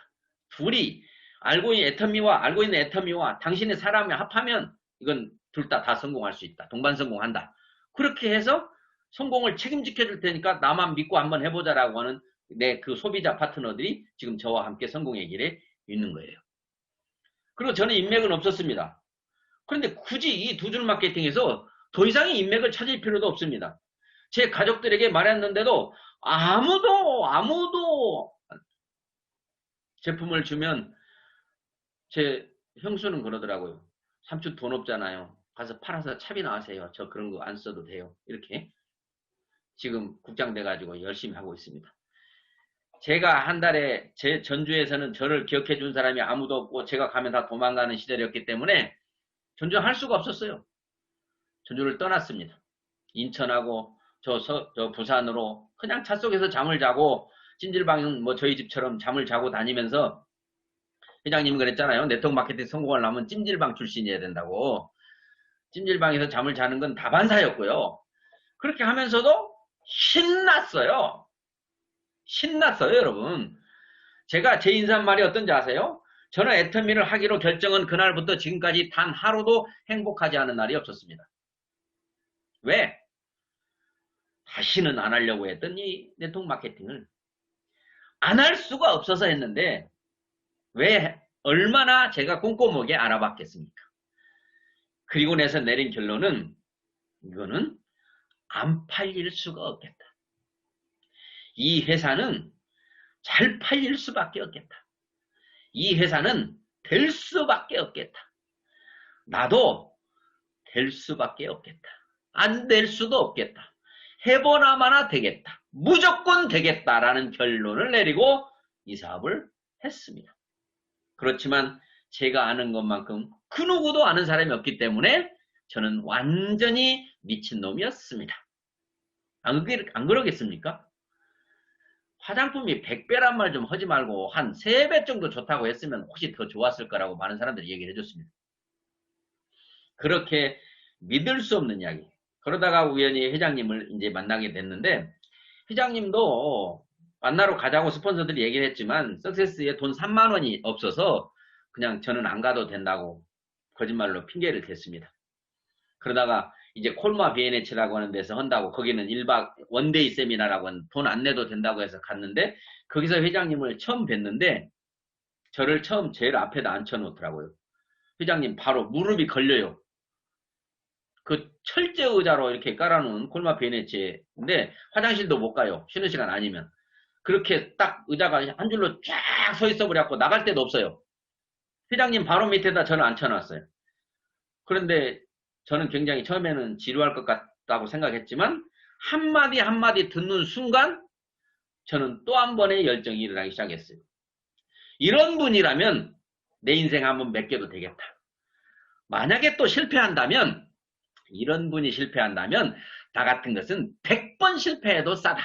둘이 알고 있는 애터미와 당신의 사람이 합하면 이건 둘 다 성공할 수 있다. 동반 성공한다. 그렇게 해서 성공을 책임지켜 줄 테니까 나만 믿고 한번 해보자라고 하는 내 그 소비자 파트너들이 지금 저와 함께 성공의 길에 있는 거예요. 그리고 저는 인맥은 없었습니다. 그런데 굳이 이 두 줄 마케팅에서 더 이상의 인맥을 찾을 필요도 없습니다. 제 가족들에게 말했는데도 아무도 제품을 주면 제 형수는 그러더라고요. 삼촌 돈 없잖아요. 가서 팔아서 차비나 하세요. 저 그런 거 안 써도 돼요. 이렇게 지금 국장 돼가지고 열심히 하고 있습니다. 제가 한 달에 제 전주에서는 저를 기억해 준 사람이 아무도 없고 제가 가면 다 도망가는 시절이었기 때문에 전주 할 수가 없었어요. 전주를 떠났습니다. 인천하고 저 부산으로 그냥 차 속에서 잠을 자고 찜질방은 뭐 저희 집처럼 잠을 자고 다니면서 회장님이 그랬잖아요. 네트워크 마케팅 성공하려면 찜질방 출신이어야 된다고. 찜질방에서 잠을 자는 건 다반사였고요. 그렇게 하면서도 신났어요. 여러분. 제가 제 인사말이 어떤지 아세요? 저는 애터미를 하기로 결정한 그날부터 지금까지 단 하루도 행복하지 않은 날이 없었습니다. 왜? 다시는 안 하려고 했던 이 네트워크 마케팅을 안 할 수가 없어서 했는데 왜 얼마나 제가 꼼꼼하게 알아봤겠습니까? 그리고 나서 내린 결론은 이거는 안 팔릴 수가 없겠다. 이 회사는 잘 팔릴 수밖에 없겠다. 이 회사는 될 수밖에 없겠다. 나도 될 수밖에 없겠다. 안 될 수도 없겠다. 해보나마나 되겠다. 무조건 되겠다라는 결론을 내리고 이 사업을 했습니다. 그렇지만 제가 아는 것만큼 그 누구도 아는 사람이 없기 때문에 저는 완전히 미친놈이었습니다. 안 그러겠습니까? 화장품이 100배란 말 좀 하지 말고 한 3배 정도 좋다고 했으면 혹시 더 좋았을 거라고 많은 사람들이 얘기를 해줬습니다. 그렇게 믿을 수 없는 이야기. 그러다가 우연히 회장님을 이제 만나게 됐는데 회장님도 만나러 가자고 스폰서들이 얘기를 했지만 석세스에 돈 3만 원이 없어서 그냥 저는 안 가도 된다고 거짓말로 핑계를 댔습니다. 그러다가 이제 콜마 비엔에치라고 하는 데서 한다고 거기는 1박 원데이 세미나라고 하는 돈 안 내도 된다고 해서 갔는데 거기서 회장님을 처음 뵀는데 저를 처음 제일 앞에다 앉혀놓더라고요. 회장님 바로 무릎이 걸려요. 그 철제 의자로 이렇게 깔아놓은 콜마 비엔에치인데 화장실도 못 가요. 쉬는 시간 아니면. 그렇게 딱 의자가 한 줄로 쫙 서 있어 버렸고 나갈 데도 없어요. 회장님 바로 밑에다 저를 앉혀놨어요. 그런데 저는 굉장히 처음에는 지루할 것 같다고 생각했지만 한마디 한마디 듣는 순간 저는 또 한 번의 열정이 일어나기 시작했어요. 이런 분이라면 내 인생 한번 맡겨도 되겠다. 만약에 또 실패한다면, 이런 분이 실패한다면 나 같은 것은 100번 실패해도 싸다.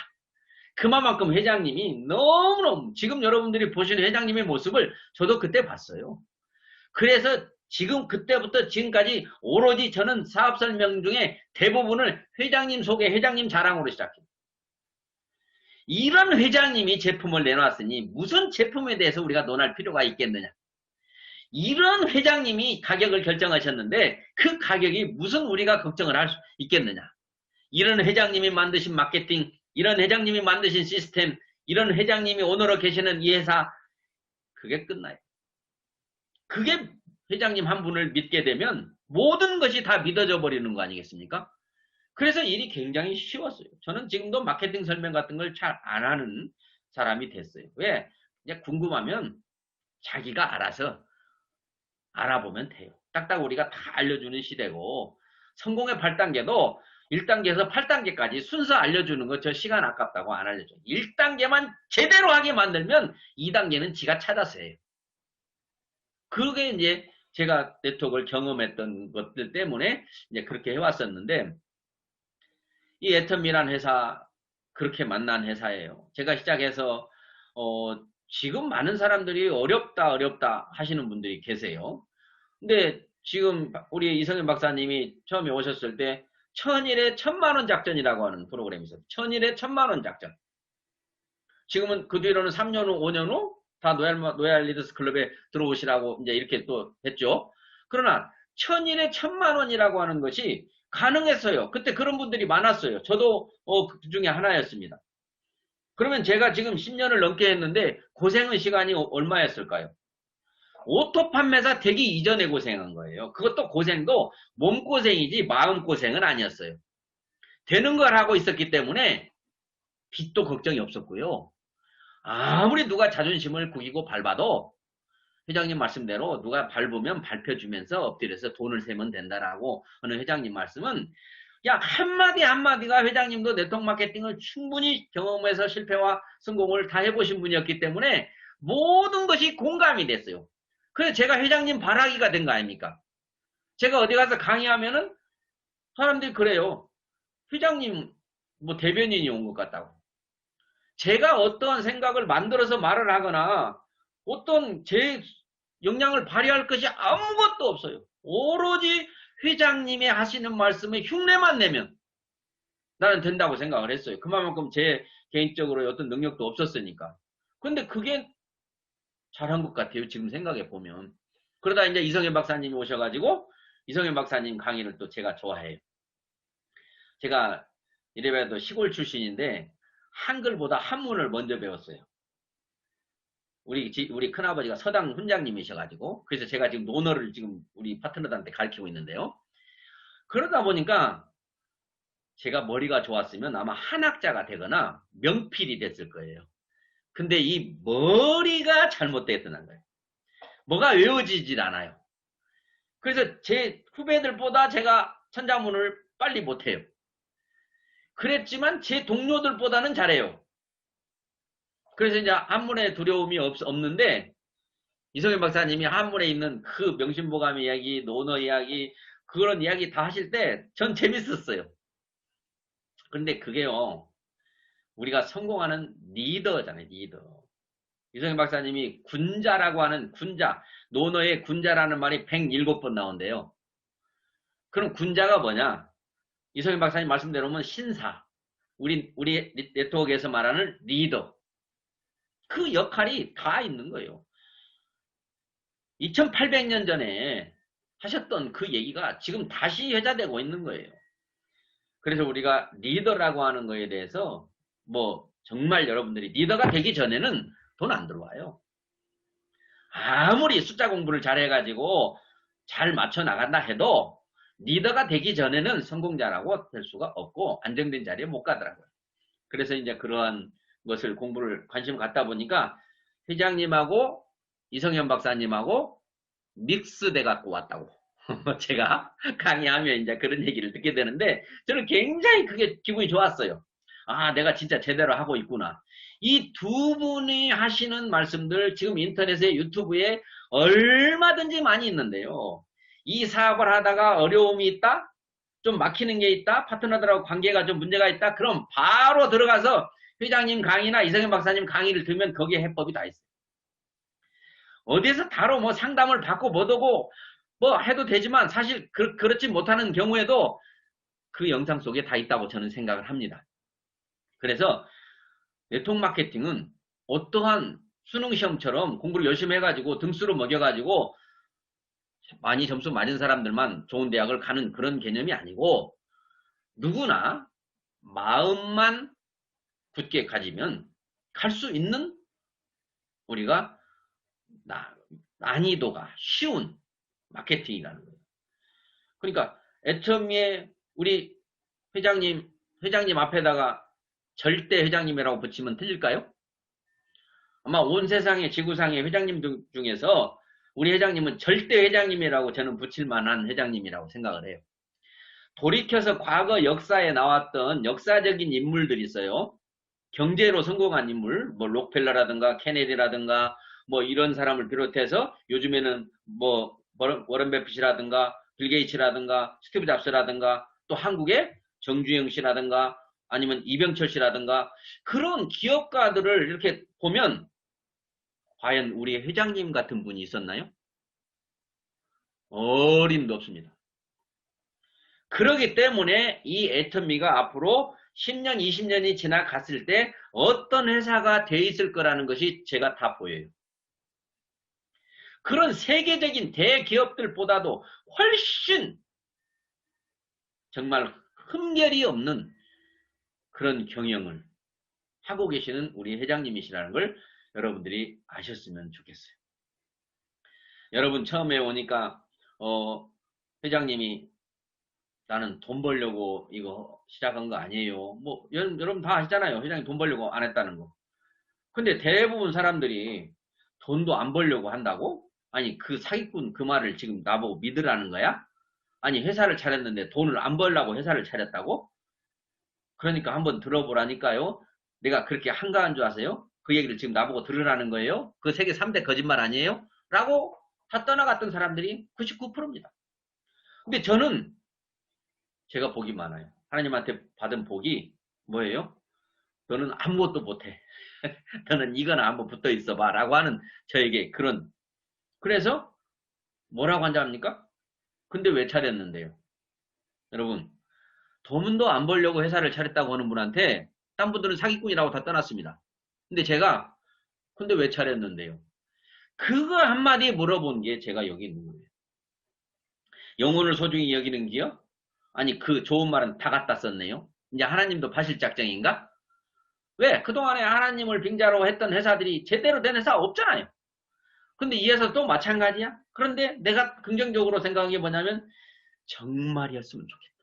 그만큼 회장님이 너무너무 지금 여러분들이 보시는 회장님의 모습을 저도 그때 봤어요. 그래서 지금 그때부터 지금까지 오로지 저는 사업 설명 중에 대부분을 회장님 소개, 회장님 자랑으로 시작해요. 이런 회장님이 제품을 내놨으니 무슨 제품에 대해서 우리가 논할 필요가 있겠느냐. 이런 회장님이 가격을 결정하셨는데 그 가격이 무슨 우리가 걱정을 할 수 있겠느냐. 이런 회장님이 만드신 마케팅, 이런 회장님이 만드신 시스템, 이런 회장님이 오너로 계시는 이 회사, 그게 끝나요. 그게 회장님 한 분을 믿게 되면 모든 것이 다 믿어져 버리는 거 아니겠습니까? 그래서 일이 굉장히 쉬웠어요. 저는 지금도 마케팅 설명 같은 걸 잘 안 하는 사람이 됐어요. 왜? 이제 궁금하면 자기가 알아서 알아보면 돼요. 딱딱 우리가 다 알려주는 시대고 성공의 8단계도 1단계에서 8단계까지 순서 알려주는 거 저 시간 아깝다고 안 알려줘요. 1단계만 제대로 하게 만들면 2단계는 지가 찾아서 해요. 그게 이제 제가 네트워크를 경험했던 것들 때문에 이제 그렇게 해왔었는데 이 애텀이란 회사 그렇게 만난 회사예요. 제가 시작해서 지금 많은 사람들이 어렵다 하시는 분들이 계세요. 근데 지금 우리 이성현 박사님이 처음에 오셨을 때 천일에 1000만원 작전이라고 하는 프로그램이 있어요. 천일에 1000만원 작전. 지금은 그 뒤로는 3년 후, 5년 후 다 노얄 리더스 클럽에 들어오시라고 이제 이렇게 또 했죠. 그러나 천일에 1000만원이라고 하는 것이 가능했어요. 그때 그런 분들이 많았어요. 저도 그 중에 하나였습니다. 그러면 제가 지금 10년을 넘게 했는데 고생의 시간이 얼마였을까요? 오토 판매사 되기 이전에 고생한 거예요. 그것도 고생도 몸고생이지 마음고생은 아니었어요. 되는 걸 하고 있었기 때문에 빚도 걱정이 없었고요. 아무리 누가 자존심을 구기고 밟아도 회장님 말씀대로 누가 밟으면 밟혀주면서 엎드려서 돈을 세면 된다라고 하는 회장님 말씀은 야 한마디 한마디가 회장님도 네트워크 마케팅을 충분히 경험해서 실패와 성공을 다 해보신 분이었기 때문에 모든 것이 공감이 됐어요. 그래서 제가 회장님 바라기가 된 거 아닙니까? 제가 어디 가서 강의하면은 사람들이 그래요. 회장님 뭐 대변인이 온 것 같다고. 제가 어떠한 생각을 만들어서 말을 하거나 어떤 제 역량을 발휘할 것이 아무것도 없어요. 오로지 회장님이 하시는 말씀에 흉내만 내면 나는 된다고 생각을 했어요. 그만큼 제 개인적으로 어떤 능력도 없었으니까. 근데 그게 잘한 것 같아요. 지금 생각해 보면. 그러다 이제 이성현 박사님이 오셔가지고 이성현 박사님 강의를 또 제가 좋아해요. 제가 이래봬도 시골 출신인데 한글보다 한문을 먼저 배웠어요. 우리 큰아버지가 서당 훈장님이셔가지고 그래서 제가 지금 논어를 지금 우리 파트너들한테 가르치고 있는데요. 그러다 보니까 제가 머리가 좋았으면 아마 한학자가 되거나 명필이 됐을 거예요. 근데 이 머리가 잘못됐다는 거예요. 뭐가 외워지질 않아요. 그래서 제 후배들보다 제가 천자문을 빨리 못해요. 그랬지만 제 동료들보다는 잘해요. 그래서 이제 한문에 두려움이 없는데 이성현 박사님이 한문에 있는 그 명심보감 이야기, 논어 이야기 그런 이야기 다 하실 때 전 재밌었어요. 근데 그게요. 우리가 성공하는 리더잖아요. 리더. 이성현 박사님이 군자라고 하는 군자, 논어에 군자라는 말이 107번 나온대요. 그럼 군자가 뭐냐? 이성현 박사님 말씀대로 보면 신사. 우리 네트워크에서 말하는 리더. 그 역할이 다 있는 거예요. 2800년 전에 하셨던 그 얘기가 지금 다시 회자되고 있는 거예요. 그래서 우리가 리더라고 하는 거에 대해서 뭐 정말 여러분들이 리더가 되기 전에는 돈 안 들어와요. 아무리 숫자 공부를 잘해가지고 잘 맞춰 나간다 해도 리더가 되기 전에는 성공자라고 될 수가 없고 안정된 자리에 못 가더라고요. 그래서 이제 그러한 것을 공부를 관심 갖다 보니까 회장님하고 이성현 박사님하고 믹스돼 갖고 왔다고. 제가 강의하면 이제 그런 얘기를 듣게 되는데 저는 굉장히 그게 기분이 좋았어요. 아, 내가 진짜 제대로 하고 있구나. 이 두 분이 하시는 말씀들 지금 인터넷에 유튜브에 얼마든지 많이 있는데요. 이 사업을 하다가 어려움이 있다? 좀 막히는 게 있다? 파트너들하고 관계가 좀 문제가 있다? 그럼 바로 들어가서 회장님 강의나 이성현 박사님 강의를 들으면 거기에 해법이 다 있어요. 어디에서 바로 뭐 상담을 받고 뭐하고 뭐 해도 되지만 사실 그렇지 못하는 경우에도 그 영상 속에 다 있다고 저는 생각을 합니다. 그래서 네트워크 마케팅은 어떠한 수능 시험처럼 공부를 열심히 해가지고 등수를 먹여가지고 많이 점수 맞은 사람들만 좋은 대학을 가는 그런 개념이 아니고 누구나 마음만 굳게 가지면 갈 수 있는 우리가 난이도가 쉬운 마케팅이라는 거예요. 그러니까 애터미에 우리 회장님 앞에다가 절대 회장님이라고 붙이면 틀릴까요? 아마 온 세상의 지구상의 회장님 중에서 우리 회장님은 절대 회장님이라고 저는 붙일 만한 회장님이라고 생각을 해요. 돌이켜서 과거 역사에 나왔던 역사적인 인물들이 있어요. 경제로 성공한 인물, 뭐 록펠러라든가 케네디라든가 뭐 이런 사람을 비롯해서 요즘에는 뭐 워런 버핏이라든가 빌 게이츠라든가 스티브 잡스라든가 또 한국의 정주영 씨라든가 아니면 이병철 씨라든가 그런 기업가들을 이렇게 보면 과연 우리 회장님 같은 분이 있었나요? 어림도 없습니다. 그러기 때문에 이 애터미가 앞으로 10년, 20년이 지나갔을 때 어떤 회사가 돼 있을 거라는 것이 제가 다 보여요. 그런 세계적인 대기업들보다도 훨씬 정말 흠결이 없는 그런 경영을 하고 계시는 우리 회장님이시라는 걸 여러분들이 아셨으면 좋겠어요. 여러분 처음에 오니까 회장님이 나는 돈 벌려고 이거 시작한 거 아니에요. 뭐 여러분 다 아시잖아요. 회장님 돈 벌려고 안 했다는 거. 근데 대부분 사람들이 돈도 안 벌려고 한다고? 아니 그 사기꾼 그 말을 지금 나보고 믿으라는 거야? 아니 회사를 차렸는데 돈을 안 벌려고 회사를 차렸다고? 그러니까 한번 들어보라니까요. 내가 그렇게 한가한 줄 아세요? 그 얘기를 지금 나보고 들으라는 거예요? 그 세계 3대 거짓말 아니에요? 라고 다 떠나갔던 사람들이 99%입니다. 근데 저는 제가 복이 많아요. 하나님한테 받은 복이 뭐예요? 너는 아무것도 못해. 너는 이거나 한번 붙어 있어봐. 라고 하는 저에게 그런. 그래서 뭐라고 한답니까? 근데 왜 차렸는데요? 여러분, 돈도 안 벌려고 회사를 차렸다고 하는 분한테 딴 분들은 사기꾼이라고 다 떠났습니다. 근데 제가 근데 왜 차렸는데요? 그거 한마디 물어본 게 제가 여기 있는 거예요. 영혼을 소중히 여기는 기요? 아니 그 좋은 말은 다 갖다 썼네요. 이제 하나님도 파실 작정인가? 왜? 그동안에 하나님을 빙자로 했던 회사들이 제대로 된 회사 없잖아요. 근데 이 회사 또 마찬가지야? 그런데 내가 긍정적으로 생각한 게 뭐냐면 정말이었으면 좋겠다.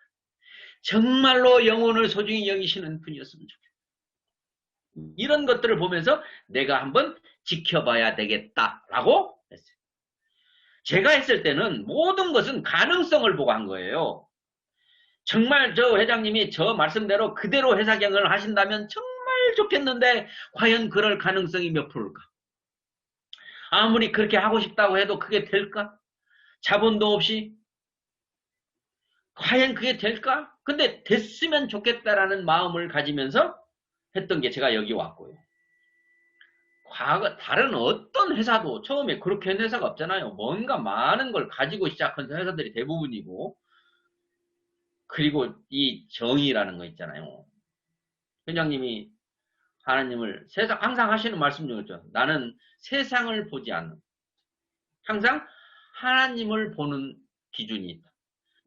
정말로 영혼을 소중히 여기시는 분이었으면 좋겠다. 이런 것들을 보면서 내가 한번 지켜봐야 되겠다라고 했어요. 제가 했을 때는 모든 것은 가능성을 보고 한 거예요. 정말 저 회장님이 저 말씀대로 그대로 회사 경영을 하신다면 정말 좋겠는데 과연 그럴 가능성이 몇 프로일까? 아무리 그렇게 하고 싶다고 해도 그게 될까? 자본도 없이 과연 그게 될까? 근데 됐으면 좋겠다라는 마음을 가지면서 했던 게 제가 여기 왔고요. 과거 다른 어떤 회사도 처음에 그렇게 한 회사가 없잖아요. 뭔가 많은 걸 가지고 시작한 회사들이 대부분이고 그리고 이 정의라는 거 있잖아요. 회장님이 하나님을 항상 하시는 말씀 중이죠. 나는 세상을 보지 않는 항상 하나님을 보는 기준이 있다.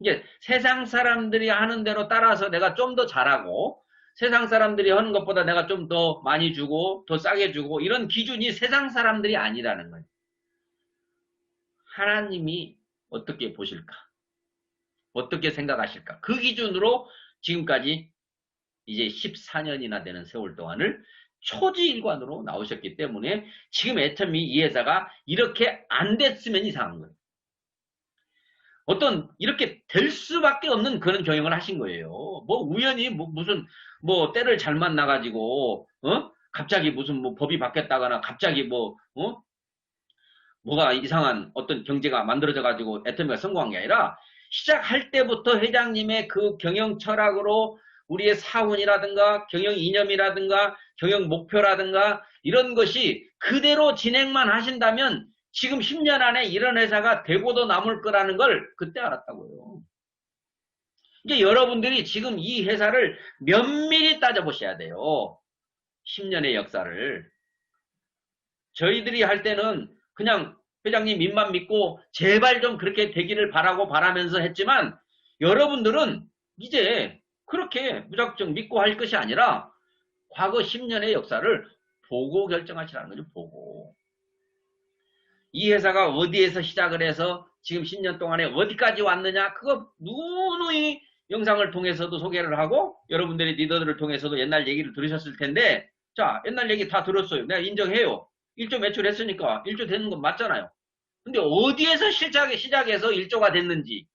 이게 세상 사람들이 하는 대로 따라서 내가 좀 더 잘하고 세상 사람들이 하는 것보다 내가 좀 더 많이 주고 더 싸게 주고 이런 기준이 세상 사람들이 아니라는 거예요. 하나님이 어떻게 보실까? 어떻게 생각하실까? 그 기준으로 지금까지 이제 14년이나 되는 세월 동안을 초지일관으로 나오셨기 때문에 지금 애터미 이 회사가 이렇게 안 됐으면 이상한 거예요. 어떤 이렇게 될 수밖에 없는 그런 경영을 하신 거예요. 뭐 우연히 무슨 때를 잘못 나가지고 갑자기 무슨 법이 바뀌었다거나 갑자기 뭐가 이상한 어떤 경제가 만들어져 가지고 애터미가 성공한 게 아니라 시작할 때부터 회장님의 그 경영 철학으로 우리의 사원이라든가 경영 이념이라든가 경영 목표라든가 이런 것이 그대로 진행만 하신다면 지금 10년 안에 이런 회사가 되고도 남을 거라는 걸 그때 알았다고요. 이제 여러분들이 지금 이 회사를 면밀히 따져보셔야 돼요. 10년의 역사를. 저희들이 할 때는 그냥 회장님 입만 믿고 제발 좀 그렇게 되기를 바라면서 했지만 여러분들은 이제 그렇게 무작정 믿고 할 것이 아니라 과거 10년의 역사를 보고 결정하시라는 거죠. 보고. 이 회사가 어디에서 시작을 해서 지금 10년 동안에 어디까지 왔느냐 그거 누누이 영상을 통해서도 소개를 하고 여러분들의 리더들을 통해서도 옛날 얘기를 들으셨을 텐데 자 옛날 얘기 다 들었어요. 내가 인정해요. 1조 매출했으니까 1조 되는 건 맞잖아요. 근데 어디에서 시작해서 1조가 됐는지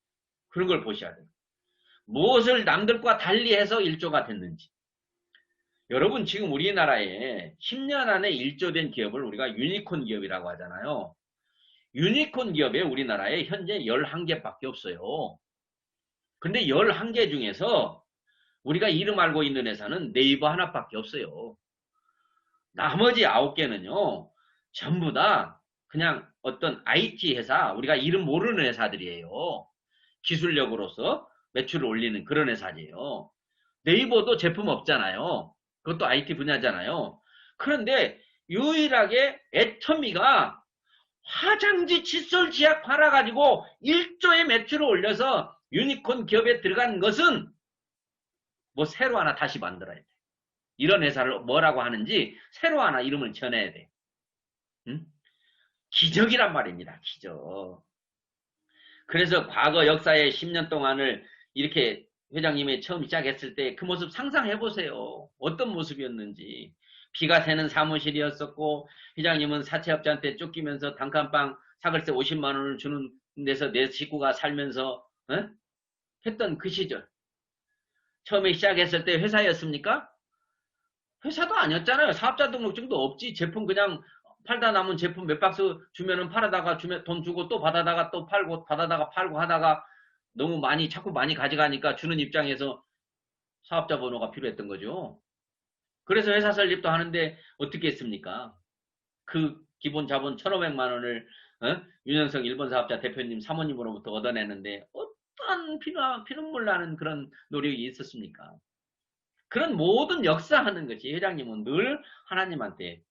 그런 걸 보셔야 돼요. 무엇을 남들과 달리해서 1조가 됐는지. 여러분 지금 우리나라에 10년 안에 1조 된 기업을 우리가 유니콘 기업이라고 하잖아요. 유니콘 기업에 우리나라에 현재 11개밖에 없어요. 근데 11개 중에서 우리가 이름 알고 있는 회사는 네이버 하나밖에 없어요. 나머지 9개는요. 전부 다 그냥 어떤 IT 회사, 우리가 이름 모르는 회사들이에요. 기술력으로서 매출을 올리는 그런 회사들이에요. 네이버도 제품 없잖아요. 그것도 IT 분야잖아요. 그런데 유일하게 애터미가 화장지 칫솔 지약 팔아가지고 1조의 매출을 올려서 유니콘 기업에 들어간 것은 뭐 새로 하나 다시 만들어야 돼. 이런 회사를 뭐라고 하는지 새로 하나 이름을 전해야 돼. 응? 기적이란 말입니다. 기적. 그래서 과거 역사의 10년 동안을 이렇게 회장님이 처음 시작했을 때 그 모습 상상해 보세요. 어떤 모습이었는지. 비가 새는 사무실이었었고 회장님은 사채업자한테 쫓기면서 단칸방 사글세 50만 원을 주는 데서 내 식구가 살면서 했던 그 시절. 처음에 시작했을 때 회사였습니까? 회사도 아니었잖아요. 사업자 등록증도 없지. 제품 그냥 팔다 남은 제품 몇 박스 주면은 팔아다가 돈 주고 또 받아다가 또 팔고 받아다가 팔고 하다가 너무 많이 자꾸 많이 가져가니까 주는 입장에서 사업자 번호가 필요했던 거죠. 그래서 회사 설립도 하는데 어떻게 했습니까? 그 기본 자본 1,500만 원을 윤영석 일본 사업자 대표님 사모님으로부터 얻어내는데 어떠한 피눈물 나는 그런 노력이 있었습니까? 그런 모든 역사하는 것이 회장님은 늘 하나님한테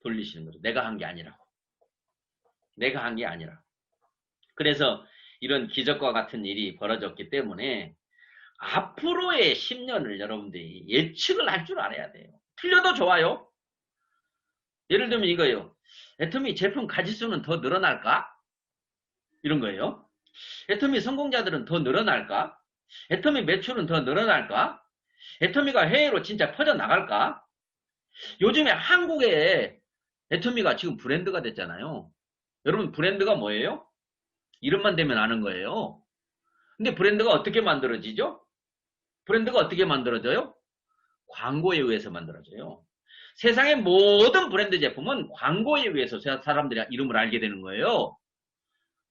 돌리시는 거죠. 내가 한 게 아니라고. 내가 한 게 아니라. 그래서 이런 기적과 같은 일이 벌어졌기 때문에 앞으로의 10년을 여러분들이 예측을 할 줄 알아야 돼요. 틀려도 좋아요. 예를 들면 이거예요. 애터미 제품 가짓수는 더 늘어날까? 이런 거예요. 애터미 성공자들은 더 늘어날까? 애터미 매출은 더 늘어날까? 애터미가 해외로 진짜 퍼져나갈까? 요즘에 한국에 애터미가 지금 브랜드가 됐잖아요. 여러분 브랜드가 뭐예요? 이름만 대면 아는 거예요. 근데 브랜드가 어떻게 만들어지죠? 브랜드가 어떻게 만들어져요? 광고에 의해서 만들어져요. 세상의 모든 브랜드 제품은 광고에 의해서 사람들이 이름을 알게 되는 거예요.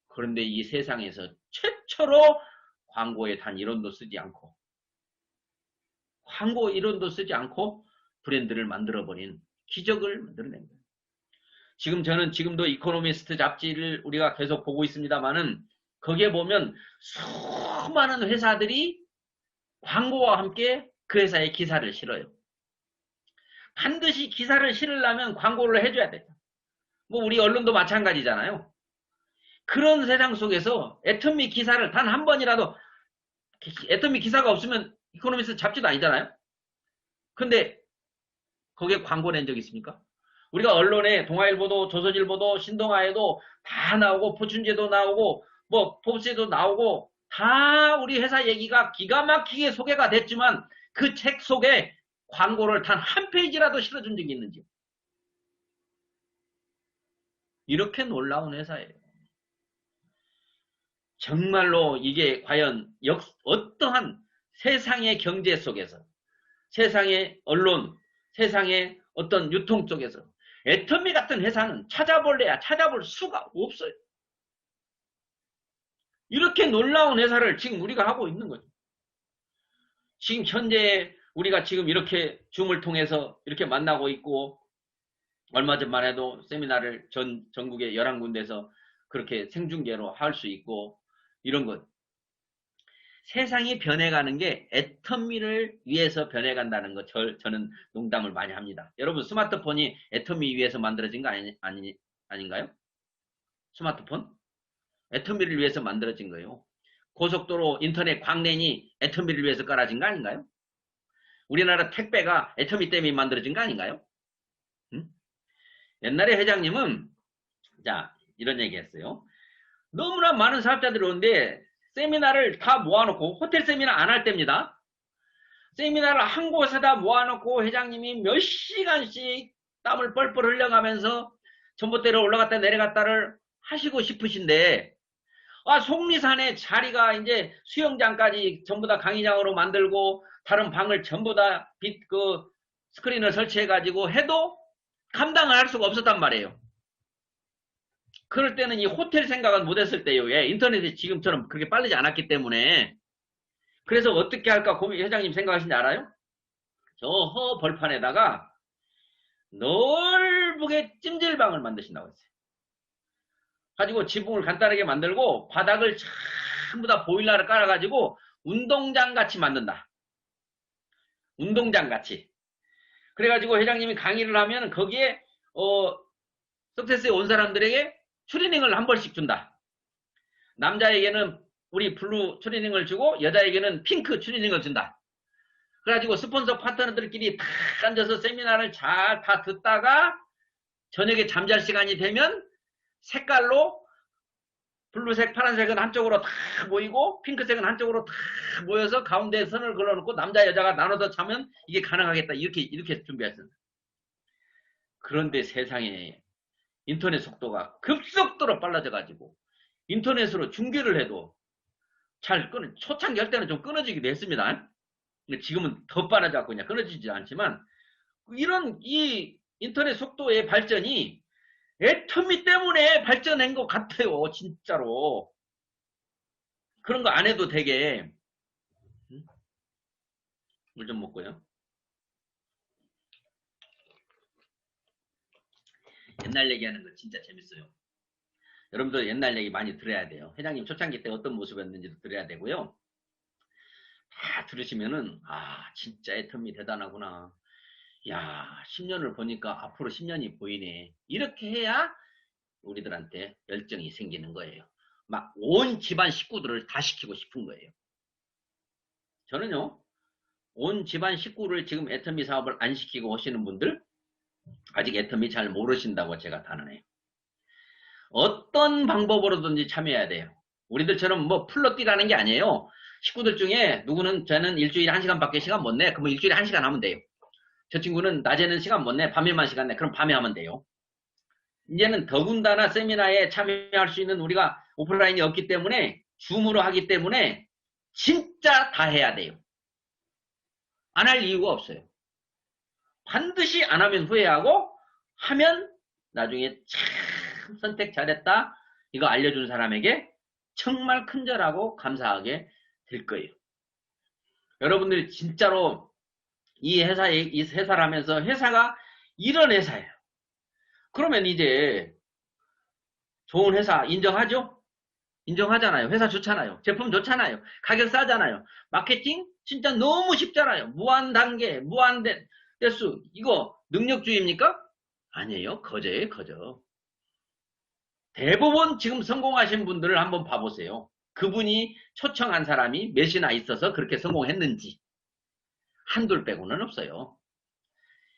그런데 이 세상에서 최초로 광고에 단 1원도 쓰지 않고 광고 1원도 쓰지 않고 브랜드를 만들어버린 기적을 만들어낸 거예요. 지금 저는 지금도 이코노미스트 잡지를 우리가 계속 보고 있습니다만은 거기에 보면 수많은 회사들이 광고와 함께 그 회사의 기사를 실어요. 반드시 기사를 실으려면 광고를 해줘야 돼요. 뭐 우리 언론도 마찬가지잖아요. 그런 세상 속에서 애터미 기사를 단 한 번이라도 애터미 기사가 없으면 이코노미스트 잡지도 아니잖아요. 근데 거기에 광고 낸 적 있습니까? 우리가 언론에 동아일보도 조선일보도 신동아에도 다 나오고 포춘제도 나오고 뭐 포브스에도 나오고 다 우리 회사 얘기가 기가 막히게 소개가 됐지만 그 책 속에 광고를 단 한 페이지라도 실어준 적이 있는지. 이렇게 놀라운 회사예요. 정말로 이게 과연 어떠한 세상의 경제 속에서 세상의 언론, 세상의 어떤 유통 쪽에서 애터미 같은 회사는 찾아볼래야 찾아볼 수가 없어요. 이렇게 놀라운 회사를 지금 우리가 하고 있는 거죠. 지금 현재 우리가 지금 이렇게 줌을 통해서 이렇게 만나고 있고, 얼마 전만 해도 세미나를 전국의 11군데에서 그렇게 생중계로 할 수 있고, 이런 것. 세상이 변해가는 게 애터미를 위해서 변해간다는 거 저는 농담을 많이 합니다. 여러분 스마트폰이 애터미 위해서 만들어진 거 아닌가요? 스마트폰? 애터미를 위해서 만들어진 거예요. 고속도로 인터넷 광랜이 애터미를 위해서 깔아진 거 아닌가요? 우리나라 택배가 애터미 때문에 만들어진 거 아닌가요? 응? 옛날에 회장님은 이런 얘기 했어요. 너무나 많은 사업자들이 오는데 세미나를 다 모아놓고, 호텔 세미나 안 할 때입니다. 세미나를 한 곳에다 모아놓고 회장님이 몇 시간씩 땀을 뻘뻘 흘려가면서 전봇대로 올라갔다 내려갔다를 하시고 싶으신데, 속리산에 자리가 이제 수영장까지 전부 다 강의장으로 만들고 다른 방을 전부 다 스크린을 설치해가지고 해도 감당을 할 수가 없었단 말이에요. 그럴 때는 이 호텔 생각은 못했을 때요. 왜? 인터넷이 지금처럼 그렇게 빠르지 않았기 때문에. 그래서 어떻게 할까 회장님 생각하시는지 알아요? 저 허 벌판에다가 넓게 찜질방을 만드신다고 했어요. 가지고 지붕을 간단하게 만들고 바닥을 전부 다 보일러를 깔아가지고 운동장 같이 만든다. 운동장 같이. 그래가지고 회장님이 강의를 하면 거기에 석세스에 온 사람들에게 추리닝을 한 벌씩 준다. 남자에게는 우리 블루 추리닝을 주고 여자에게는 핑크 추리닝을 준다. 그래가지고 스폰서 파트너들끼리 다 앉아서 세미나를 잘 다 듣다가 저녁에 잠잘 시간이 되면 색깔로 블루색, 파란색은 한쪽으로 다 모이고 핑크색은 한쪽으로 다 모여서 가운데에 선을 그려놓고 남자 여자가 나눠서 자면 이게 가능하겠다. 이렇게 준비했습니다. 그런데 세상에 인터넷 속도가 급속도로 빨라져가지고 인터넷으로 중계를 해도 초창기 할 때는 좀 끊어지기도 했습니다. 근데 지금은 더 빨라져갖고 그냥 끊어지지 않지만, 이 인터넷 속도의 발전이 애터미 때문에 발전한 것 같아요. 진짜로. 그런 거 안 해도 되게. 물 좀 먹고요. 옛날 얘기하는 거 진짜 재밌어요. 여러분들 옛날 얘기 많이 들어야 돼요. 회장님 초창기 때 어떤 모습이었는지도 들어야 되고요. 다 들으시면은 진짜 애터미 대단하구나. 야, 10년을 보니까 앞으로 10년이 보이네. 이렇게 해야 우리들한테 열정이 생기는 거예요. 막 온 집안 식구들을 다 시키고 싶은 거예요. 저는요, 온 집안 식구를 지금 애터미 사업을 안 시키고 오시는 분들, 아직 애터미 잘 모르신다고 제가 단언해요. 어떤 방법으로든지 참여해야 돼요. 우리들처럼 뭐 풀로 뛰라는 게 아니에요. 식구들 중에 누구는 저는 일주일에 1시간밖에 시간 못 내. 그러면 일주일에 1시간 하면 돼요. 저 친구는 낮에는 시간 못 내. 밤에만 시간 내. 그럼 밤에 하면 돼요. 이제는 더군다나 세미나에 참여할 수 있는 우리가 오프라인이 없기 때문에 줌으로 하기 때문에 진짜 다 해야 돼요. 안 할 이유가 없어요. 반드시 안 하면 후회하고, 하면 나중에 참 선택 잘했다 이거 알려준 사람에게 정말 큰절하고 감사하게 될 거예요. 여러분들이 진짜로 이 회사를 하면서 회사가 이런 회사예요. 그러면 이제 좋은 회사 인정하죠? 인정하잖아요. 회사 좋잖아요. 제품 좋잖아요. 가격 싸잖아요. 마케팅 진짜 너무 쉽잖아요. 무한 단계, 무한 대수. 이거 능력주의입니까? 아니에요. 거저예요. 거저. 대부분 지금 성공하신 분들을 한번 봐보세요. 그분이 초청한 사람이 몇이나 있어서 그렇게 성공했는지. 한둘 빼고는 없어요.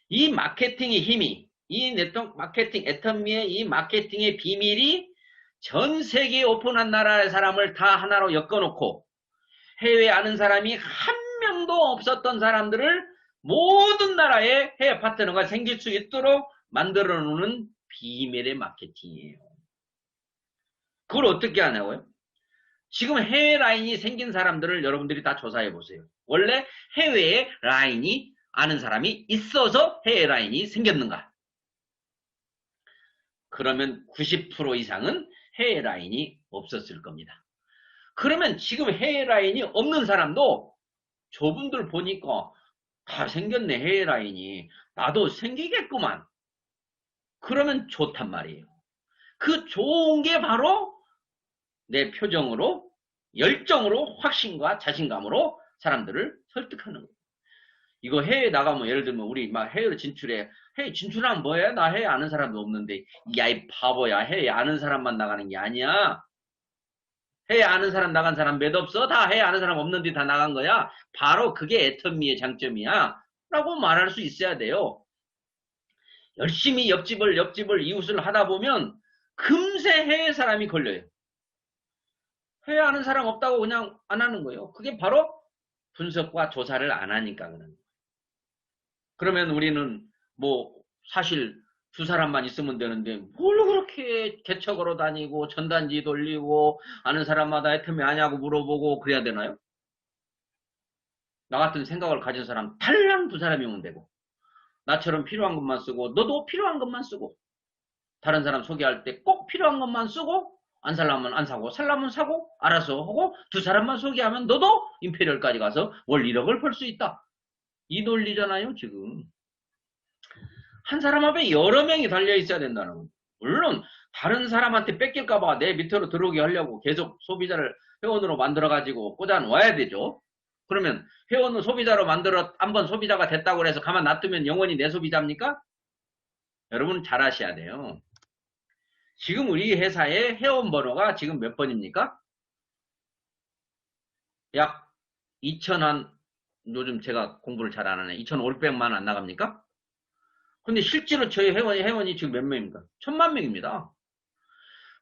이 마케팅의 힘이, 이 네트워크 마케팅, 애터미의 이 마케팅의 비밀이 전 세계에 오픈한 나라의 사람을 다 하나로 엮어놓고 해외에 아는 사람이 한 명도 없었던 사람들을 모든 나라에 해외 파트너가 생길 수 있도록 만들어 놓는 비밀의 마케팅이에요. 그걸 어떻게 하냐고요? 지금 해외 라인이 생긴 사람들을 여러분들이 다 조사해 보세요. 원래 해외에 라인이 아는 사람이 있어서 해외 라인이 생겼는가? 그러면 90% 이상은 해외 라인이 없었을 겁니다. 그러면 지금 해외 라인이 없는 사람도 저분들 보니까 다 생겼네, 해외 라인이. 나도 생기겠구만. 그러면 좋단 말이에요. 그 좋은 게 바로 내 표정으로, 열정으로, 확신과 자신감으로 사람들을 설득하는 거예요. 이거 해외 나가면 예를 들면 우리 막 해외로 진출해. 해외 진출하면 뭐해? 나 해외 아는 사람도 없는데. 야, 이 바보야. 해외 아는 사람만 나가는 게 아니야. 해외 아는 사람 나간 사람 몇 없어? 다 해외 아는 사람 없는데 다 나간 거야. 바로 그게 애터미의 장점이야. 라고 말할 수 있어야 돼요. 열심히 옆집을 이웃을 하다 보면 금세 해외 사람이 걸려요. 해외 아는 사람 없다고 그냥 안 하는 거예요. 그게 바로 분석과 조사를 안 하니까 그런 거예요. 그러면 우리는 뭐 사실 두 사람만 있으면 되는데 뭘 그렇게 개척으로 다니고 전단지 돌리고 아는 사람마다 애터미 아냐고 물어보고 그래야 되나요? 나 같은 생각을 가진 사람 달랑 두 사람이면 되고 나처럼 필요한 것만 쓰고 너도 필요한 것만 쓰고 다른 사람 소개할 때 꼭 필요한 것만 쓰고 안 살라면 안 사고 살라면 사고 알아서 하고 두 사람만 소개하면 너도 임페리얼까지 가서 월 1억을 벌 수 있다. 이 논리잖아요 지금. 한 사람 앞에 여러 명이 달려 있어야 된다는 거예요. 물론 다른 사람한테 뺏길까봐 내 밑으로 들어오게 하려고 계속 소비자를 회원으로 만들어가지고 꽂아 놓아야 되죠. 그러면 회원을 소비자로 만들어 한번 소비자가 됐다고 해서 가만 놔두면 영원히 내 소비자입니까? 여러분 잘 아셔야 돼요. 지금 우리 회사의 회원 번호가 지금 몇 번입니까? 약 2,000한 요즘 제가 공부를 잘 안 하네. 2,500만 안 나갑니까? 근데 실제로 저희 회원이 지금 몇 명입니까? 1,000만 명입니다.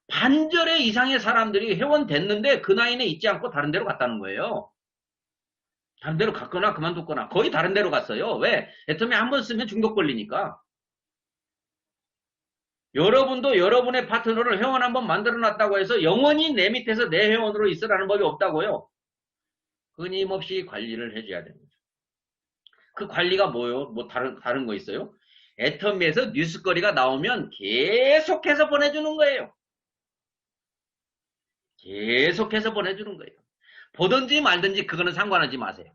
반절의 이상의 사람들이 회원 됐는데 그 나이에 있지 않고 다른 데로 갔다는 거예요. 다른 데로 갔거나 그만뒀거나 거의 다른 데로 갔어요. 왜? 애터미 한 번 쓰면 중독 걸리니까. 여러분도 여러분의 파트너를 회원 한번 만들어 놨다고 해서 영원히 내 밑에서 내 회원으로 있으라는 법이 없다고요. 끊임없이 관리를 해줘야 됩니다. 그 관리가 뭐요? 뭐 다른 거 있어요? 애터미에서 뉴스거리가 나오면 계속해서 보내주는 거예요. 계속해서 보내주는 거예요. 보든지 말든지 그거는 상관하지 마세요.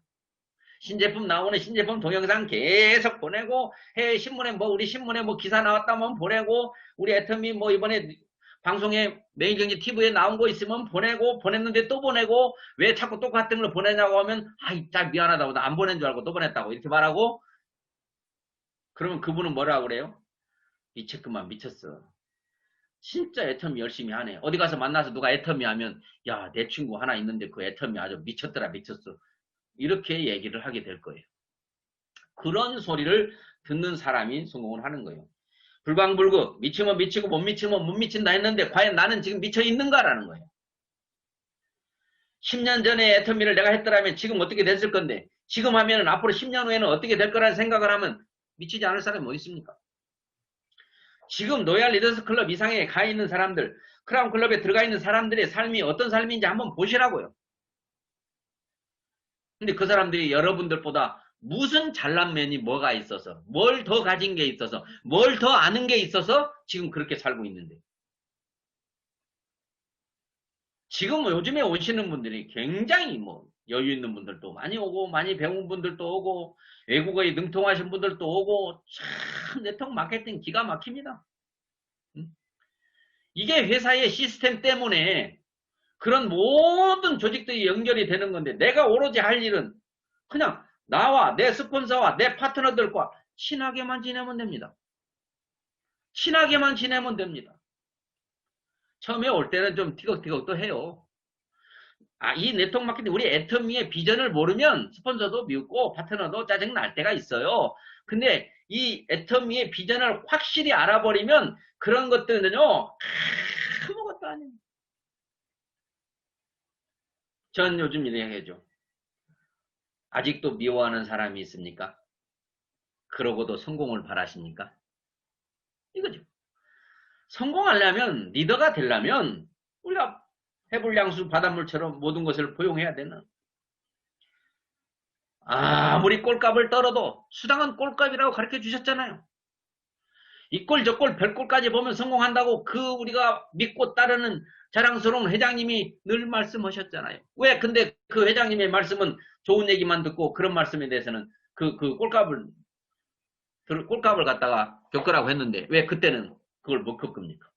신제품 나오는 신제품 동영상 계속 보내고 해외 신문에 뭐 우리 신문에 뭐 기사 나왔다면 보내고 우리 애터미 뭐 이번에 방송에 매일경제 TV에 나온 거 있으면 보내고 보냈는데 또 보내고 왜 자꾸 똑같은 걸 보내냐고 하면 아이 짜 미안하다고 나 안 보낸 줄 알고 또 보냈다고 이렇게 말하고 그러면 그분은 뭐라고 그래요? 미쳤구만 미쳤어. 진짜 애터미 열심히 하네. 어디 가서 만나서 누가 애터미 하면 야 내 친구 하나 있는데 그 애터미 아주 미쳤더라 미쳤어. 이렇게 얘기를 하게 될 거예요. 그런 소리를 듣는 사람이 성공을 하는 거예요. 불광불급 미치면 미치고 못 미치면 못 미친다 했는데 과연 나는 지금 미쳐 있는가라는 거예요. 10년 전에 애터미를 내가 했더라면 지금 어떻게 됐을 건데 지금 하면은 앞으로 10년 후에는 어떻게 될 거라는 생각을 하면 미치지 않을 사람이 어디 있습니까? 지금 로얄 리더스 클럽 이상에 가 있는 사람들 크라운 클럽에 들어가 있는 사람들의 삶이 어떤 삶인지 한번 보시라고요. 근데 그 사람들이 여러분들보다 무슨 잘난 면이 뭐가 있어서 뭘 더 가진 게 있어서 뭘 더 아는 게 있어서 지금 그렇게 살고 있는데 지금 요즘에 오시는 분들이 굉장히 뭐 여유 있는 분들도 많이 오고 많이 배운 분들도 오고 외국어에 능통하신 분들도 오고 참 네트워크 마케팅 기가 막힙니다. 이게 회사의 시스템 때문에 그런 모든 조직들이 연결이 되는 건데 내가 오로지 할 일은 그냥 나와 내 스폰서와 내 파트너들과 친하게만 지내면 됩니다. 친하게만 지내면 됩니다. 처음에 올 때는 좀 티격태격도 해요. 이 네트워크 마케팅 우리 애터미의 비전을 모르면 스폰서도 미웃고 파트너도 짜증 날 때가 있어요. 근데 이 애터미의 비전을 확실히 알아버리면 그런 것들은요 아무것도 아니에요. 전 요즘 이렇게 해죠. 아직도 미워하는 사람이 있습니까? 그러고도 성공을 바라십니까? 이거죠. 성공하려면 리더가 되려면 우리가 해불량수 바닷물처럼 모든 것을 포용해야 되는 아무리 꼴값을 떨어도 수당은 꼴값이라고 가르쳐 주셨잖아요. 이 꼴 저 꼴 별꼴까지 보면 성공한다고 그 우리가 믿고 따르는 자랑스러운 회장님이 늘 말씀하셨잖아요. 왜 근데 그 회장님의 말씀은 좋은 얘기만 듣고 그런 말씀에 대해서는 그 꼴값을 갖다가 겪으라고 했는데 왜 그때는 그걸 못 겪습니까?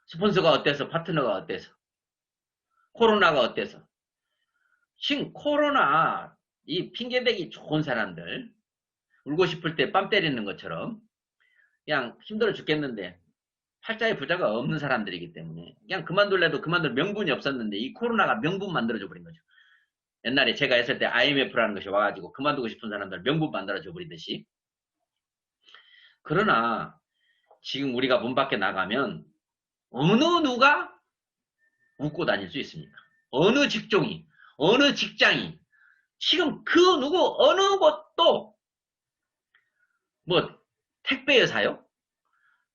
스폰서가 어때서, 파트너가 어때서, 코로나가 어때서. 지금 코로나 이 핑계대기 좋은 사람들 울고 싶을 때 뺨 때리는 것처럼 그냥 힘들어 죽겠는데 팔자에 부자가 없는 사람들이기 때문에 그냥 그만둘래도 그만둘 명분이 없었는데 이 코로나가 명분 만들어줘 버린 거죠. 옛날에 제가 했을 때 IMF라는 것이 와가지고 그만두고 싶은 사람들 명분 만들어줘 버리듯이. 그러나 지금 우리가 문 밖에 나가면 어느 누가 웃고 다닐 수 있습니까? 어느 직종이, 어느 직장이, 지금 그 누구, 어느 곳도, 뭐, 택배 여사요?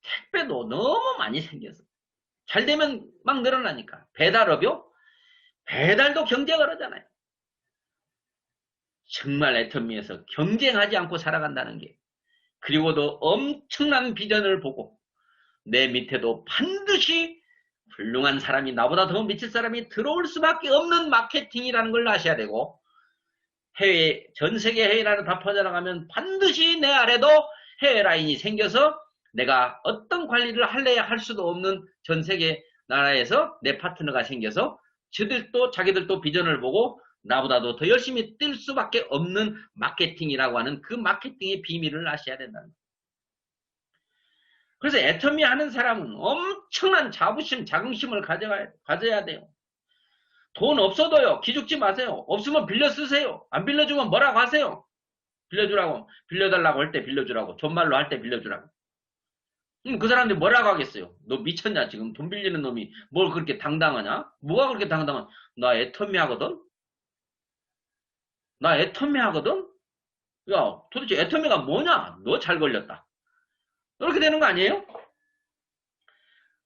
택배도 너무 많이 생겨서. 잘 되면 막 늘어나니까. 배달업요? 배달도 경쟁을 하잖아요. 정말 애터미에서 경쟁하지 않고 살아간다는 게. 그리고도 엄청난 비전을 보고, 내 밑에도 반드시 훌륭한 사람이 나보다 더 미칠 사람이 들어올 수밖에 없는 마케팅이라는 걸 아셔야 되고 해외 전 세계 해외 라인으로 다 퍼져나가면 반드시 내 아래도 해외 라인이 생겨서 내가 어떤 관리를 할래야 할 수도 없는 전 세계 나라에서 내 파트너가 생겨서 저들도 자기들도 비전을 보고 나보다도 더 열심히 뛸 수밖에 없는 마케팅이라고 하는 그 마케팅의 비밀을 아셔야 된다는 거예요. 그래서 애터미 하는 사람은 엄청난 자부심, 자긍심을 가져야 돼요. 돈 없어도요, 기죽지 마세요. 없으면 빌려 쓰세요. 안 빌려주면 뭐라고 하세요? 빌려주라고, 빌려달라고 할 때 빌려주라고, 존말로 할 때 빌려주라고. 그 사람들이 뭐라고 하겠어요? 너 미쳤냐, 지금 돈 빌리는 놈이 뭘 그렇게 당당하냐? 뭐가 그렇게 당당한? 나 애터미 하거든? 나 애터미 하거든? 야, 도대체 애터미가 뭐냐? 너 잘 걸렸다. 이렇게 되는 거 아니에요?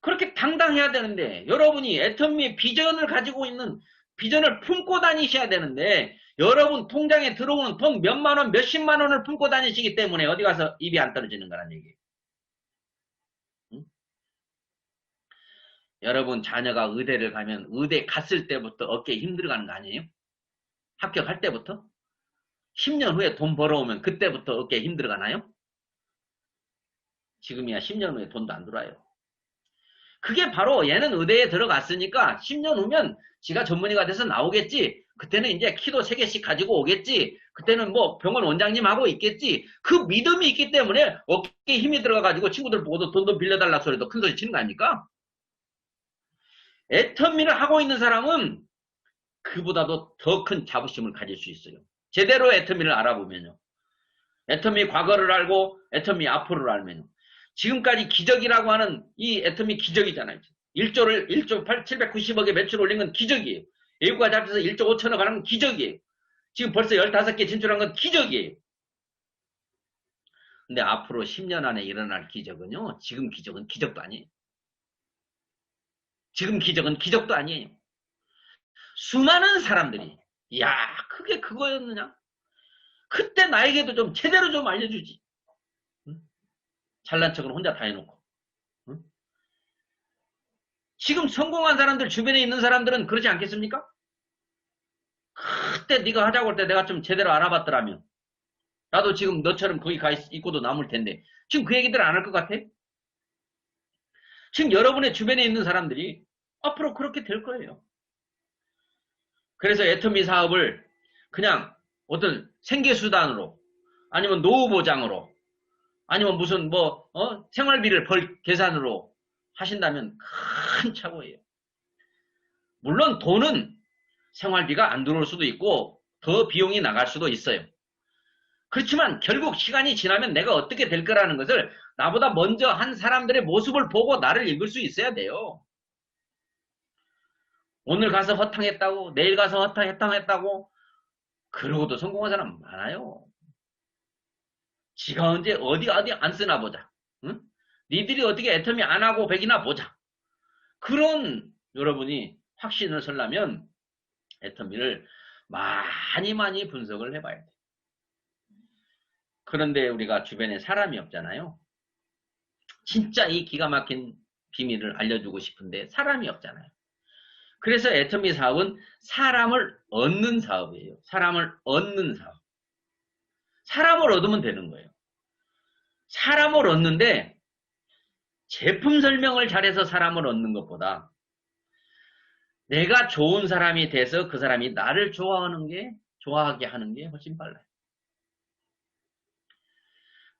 그렇게 당당해야 되는데 여러분이 애터미의 비전을 가지고 있는 비전을 품고 다니셔야 되는데 여러분 통장에 들어오는 돈 몇만 원, 몇십만 원을 품고 다니시기 때문에 어디 가서 입이 안 떨어지는 거란 얘기예요. 응? 여러분 자녀가 의대를 가면 의대 갔을 때부터 어깨에 힘들어가는 거 아니에요? 합격할 때부터? 10년 후에 돈 벌어오면 그때부터 어깨에 힘들어가나요? 지금이야 10년 후에 돈도 안 들어와요. 그게 바로 얘는 의대에 들어갔으니까 10년 후면 지가 전문의가 돼서 나오겠지. 그때는 이제 키도 3개씩 가지고 오겠지. 그때는 뭐 병원 원장님 하고 있겠지. 그 믿음이 있기 때문에 어깨에 힘이 들어가가지고 친구들 보고도 돈도 빌려달라 소리도 큰 소리 치는 거 아닙니까? 애터미를 하고 있는 사람은 그보다도 더 큰 자부심을 가질 수 있어요. 제대로 애터미를 알아보면요. 애터미 과거를 알고 애터미 앞으로를 알면요. 지금까지 기적이라고 하는 이 애터미 기적이잖아요. 1조 790억의 매출 올린 건 기적이에요. 외국과 잡혀서 1조 5천억 하는 건 기적이에요. 지금 벌써 15개 진출한 건 기적이에요. 근데 앞으로 10년 안에 일어날 기적은요. 지금 기적은 기적도 아니에요. 지금 기적은 기적도 아니에요. 수많은 사람들이 야 그게 그거였느냐? 그때 나에게도 좀 제대로 좀 알려주지. 응? 잘난 척을 혼자 다 해놓고. 응? 지금 성공한 사람들 주변에 있는 사람들은 그러지 않겠습니까? 그때 네가 하자고 할 때 내가 좀 제대로 알아봤더라면 나도 지금 너처럼 거기 가 있고도 남을 텐데 지금 그 얘기들 안 할 것 같아? 지금 여러분의 주변에 있는 사람들이 앞으로 그렇게 될 거예요. 그래서 애터미 사업을 그냥 어떤 생계수단으로 아니면 노후보장으로 아니면 무슨 생활비를 벌 계산으로 하신다면 큰 착오예요. 물론 돈은 생활비가 안 들어올 수도 있고 더 비용이 나갈 수도 있어요. 그렇지만 결국 시간이 지나면 내가 어떻게 될 거라는 것을 나보다 먼저 한 사람들의 모습을 보고 나를 읽을 수 있어야 돼요. 오늘 가서 허탕했다고 내일 가서 허탕했다고 그러고도 성공한 사람 많아요. 지가 언제 어디 안 쓰나 보자. 응? 니들이 어떻게 애터미 안 하고 백이나 보자. 그런 여러분이 확신을 설려면 애터미를 많이 분석을 해봐야 돼. 그런데 우리가 주변에 사람이 없잖아요. 진짜 이 기가 막힌 비밀을 알려주고 싶은데 사람이 없잖아요. 그래서 애터미 사업은 사람을 얻는 사업이에요. 사람을 얻는 사업. 사람을 얻으면 되는 거예요. 사람을 얻는데 제품 설명을 잘해서 사람을 얻는 것보다 내가 좋은 사람이 돼서 그 사람이 나를 좋아하게 하는 게 훨씬 빨라요.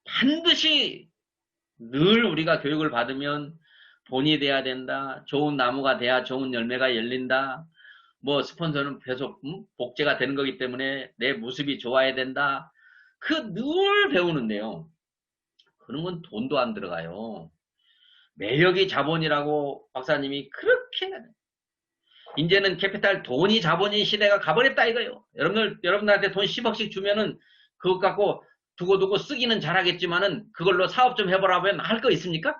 반드시 늘 우리가 교육을 받으면 본이 돼야 된다. 좋은 나무가 돼야 좋은 열매가 열린다. 뭐 스폰서는 계속 복제가 되는 거기 때문에 내 모습이 좋아야 된다. 그 늘 배우는데요. 그런 건 돈도 안 들어가요. 매력이 자본이라고 박사님이 그렇게 이제는 캐피탈 돈이 자본인 시대가 가버렸다 이거요. 여러분들한테 돈 10억씩 주면은 그것 갖고 두고두고 쓰기는 잘하겠지만은 그걸로 사업 좀 해보라고 하면 할 거 있습니까?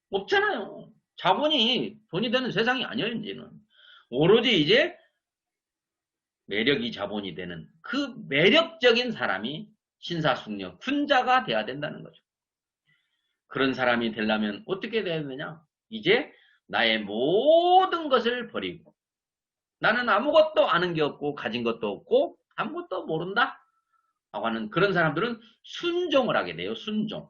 없잖아요. 자본이 돈이 되는 세상이 아니에요, 이제는. 오로지 이제 매력이 자본이 되는 그 매력적인 사람이 신사숙녀, 군자가 돼야 된다는 거죠. 그런 사람이 되려면 어떻게 돼야 되느냐? 이제 나의 모든 것을 버리고 나는 아무것도 아는 게 없고 가진 것도 없고 아무것도 모른다 라고 하는 그런 사람들은 순종을 하게 돼요. 순종.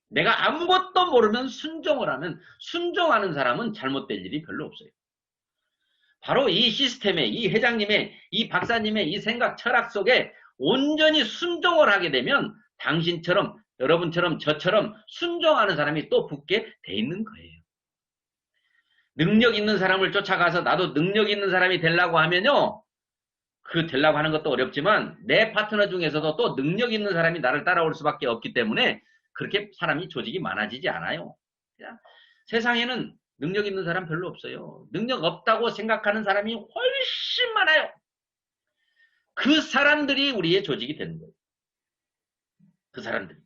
내가 아무것도 모르면 순종을 하면 순종하는 사람은 잘못될 일이 별로 없어요. 바로 이 시스템에 이 회장님의 이 박사님의 이 생각 철학 속에 온전히 순종을 하게 되면 당신처럼 여러분처럼 저처럼 순종하는 사람이 또 붙게 돼 있는 거예요. 능력 있는 사람을 쫓아가서 나도 능력 있는 사람이 되려고 하면요. 그 되려고 하는 것도 어렵지만 내 파트너 중에서도 또 능력 있는 사람이 나를 따라올 수밖에 없기 때문에 그렇게 사람이 조직이 많아지지 않아요. 세상에는 능력 있는 사람 별로 없어요. 능력 없다고 생각하는 사람이 훨씬 많아요. 그 사람들이 우리의 조직이 되는 거예요. 그 사람들이.